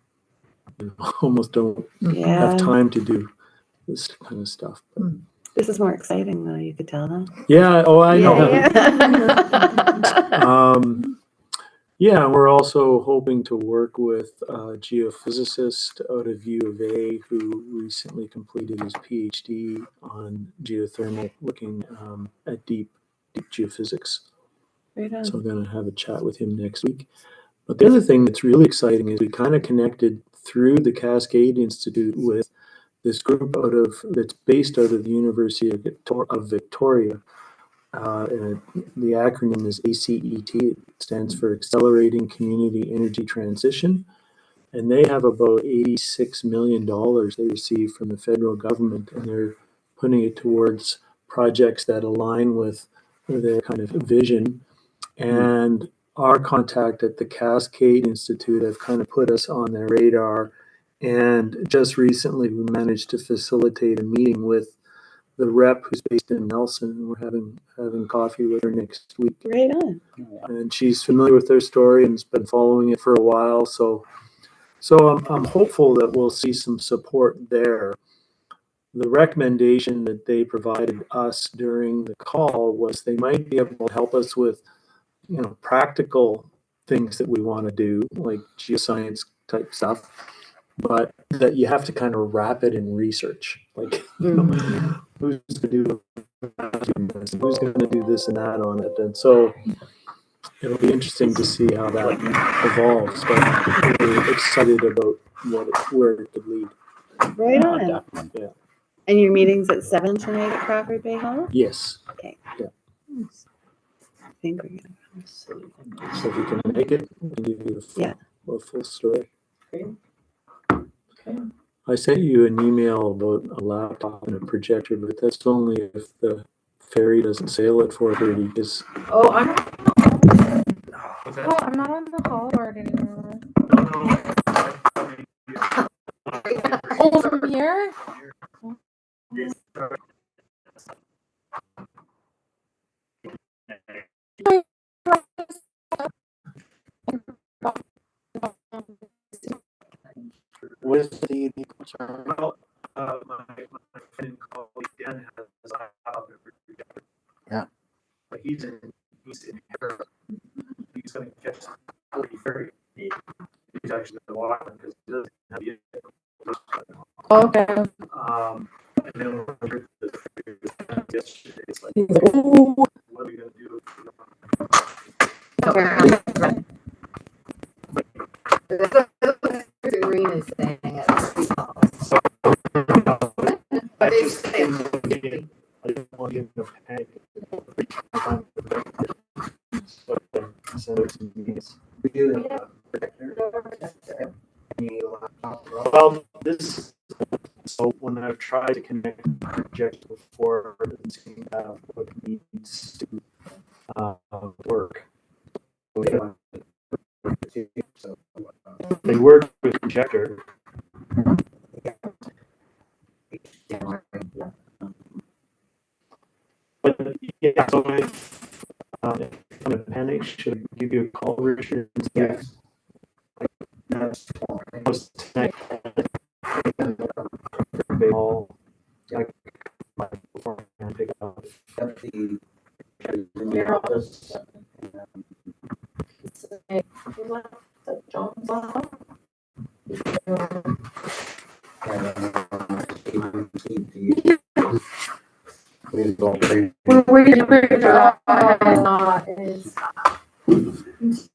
you know, almost don't Yeah, have time to do this kind of stuff. But this is more exciting though, you could tell them. yeah, oh, I know. Yeah. Yeah, we're also hoping to work with a geophysicist out of U of A who recently completed his PhD on geothermal, looking at deep geophysics. Right on. So I'm gonna have a chat with him next week. But the other thing that's really exciting is we kind of connected through the Cascade Institute with this group that's based out of the University of Victoria. And the acronym is ACET. It stands for Accelerating Community Energy Transition. And they have about $86 million they received from the federal government, and they're putting it towards projects that align with their kind of vision. And our contact at the Cascade Institute have kind of put us on their radar. And just recently, we managed to facilitate a meeting with the rep who's based in Nelson, and we're having coffee with her next week. Right on. And she's familiar with their story and has been following it for a while. So I'm hopeful that we'll see some support there. The recommendation that they provided us during the call was they might be able to help us with, practical things that we want to do, like geoscience type stuff, but that you have to kind of wrap it in research. Like, who's going to do this? Who's going to do this and that on it? And so it'll be interesting to see how that evolves, but we're excited about where it could lead. Right Yeah, on. definitely. Yeah. And your meeting's at 7 tonight at Crawford Bay Hall? Yes. Okay. Yeah. I think we're gonna. So if you can make it, we'll give you the full story. I sent you an email about a laptop and a projector, but that's only if the ferry doesn't sail at 4:30. Because I'm not on the call board anymore. Oh, from here? what is the unique concern? Well, my friend and colleague Dan has a laptop and a projector. Yeah. But he's in Europe. He's going to catch the ferry. He's actually the water because he doesn't have the Okay. and then when the ferry was done yesterday, it's like, what are we going to do? Serena's staying at the I just I didn't want him to panic. So I sent it to me. We do have a projector. Any laptop? Well, so when I've tried to connect the projector before, it doesn't seem to have what it needs to work. So, they work with projector. But yeah, so if I'm in a panic, should I give you a call, Richard? Yes. That's tonight. All, like, my beforehand, pick up. At the in your office. Is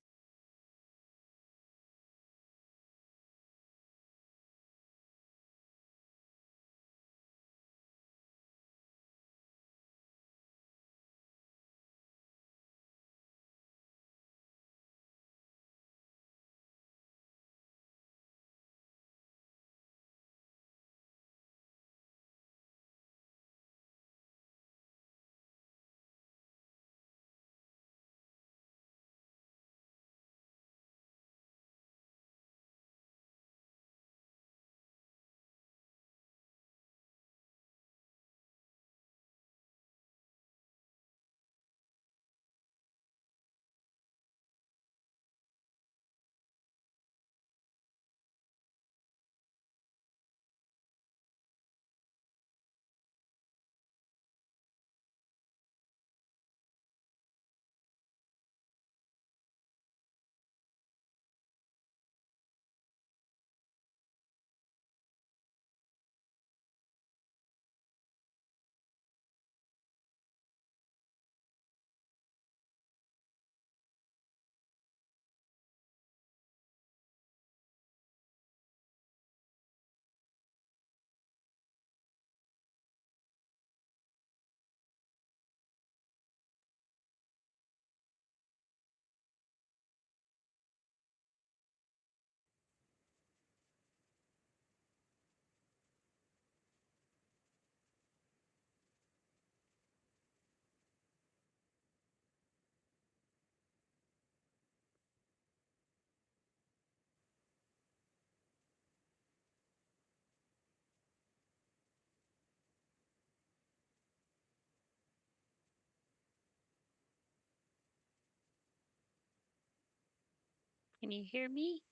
Can you hear me?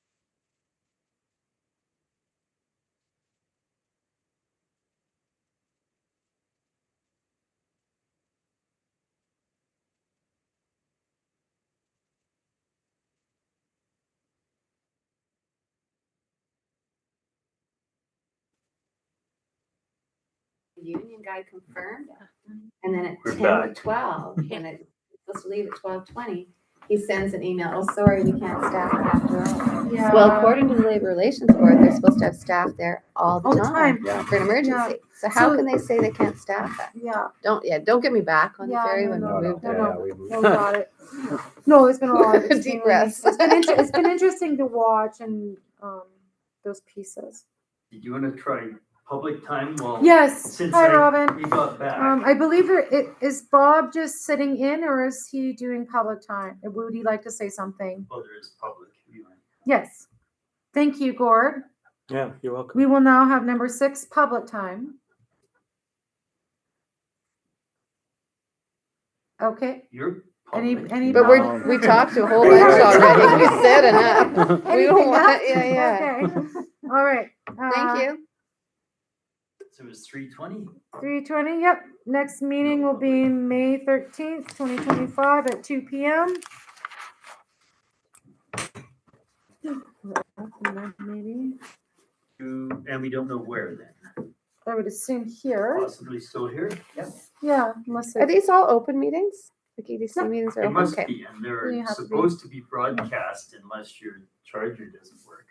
Union guy confirmed, and then at We're 10:12, Yeah. when it's supposed to leave at 12:20, he sends an email, oh, sorry, we can't staff it after all. Yeah. Well, according to the Labor Relations Board, they're supposed to have staff there all All the the time Yeah. for an emergency. So how So- can they say they can't staff it? Yeah, Don't get me back on the Yeah, ferry no, when no, we No, moved no, there. yeah, we moved. no, got it. No, it's been a lot of Deep extremely- breaths. It's been interesting to watch and, those pieces. Did you wanna try public time while? Yes, Since hi, Robin. we got back. I believe is Bob just sitting in or is he doing public time? Would he like to say something? Well, there is public viewing. Yes. Thank you, Gord. Yeah, you're welcome. We will now have number 6, public time. Okay. You're Any- public. any But public- we talked to a whole Yeah. bunch already. We said enough. We Anything don't want, else? yeah. Okay. All right. Thank you. So it was 3:20. 3:20, yep. Next meeting will be May 13th, 2025 at 2 p.m. Maybe, And we don't know where then. I would assume here. Possibly still here? Yep. Yeah, unless Are it. these all open meetings? Like EDC Yeah. meetings are It open? must Okay. be, and You they're have to be. supposed to be broadcast unless your charger doesn't work.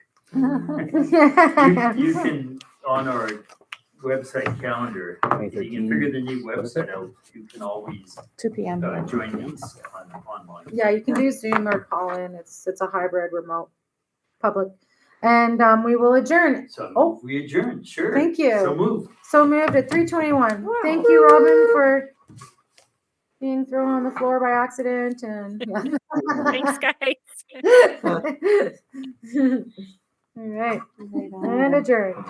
You can, on our website calendar, if you can figure the new website out, you can always 2 p.m. join these online. Yeah, you can do Zoom or call in. It's a hybrid remote public. And we will adjourn. So Oh. we adjourn, sure. Thank you. So move. So moved at 3:21. Thank you, Robin, for being thrown on the floor by accident and. Yeah. Thanks, guys. All right, and adjourned.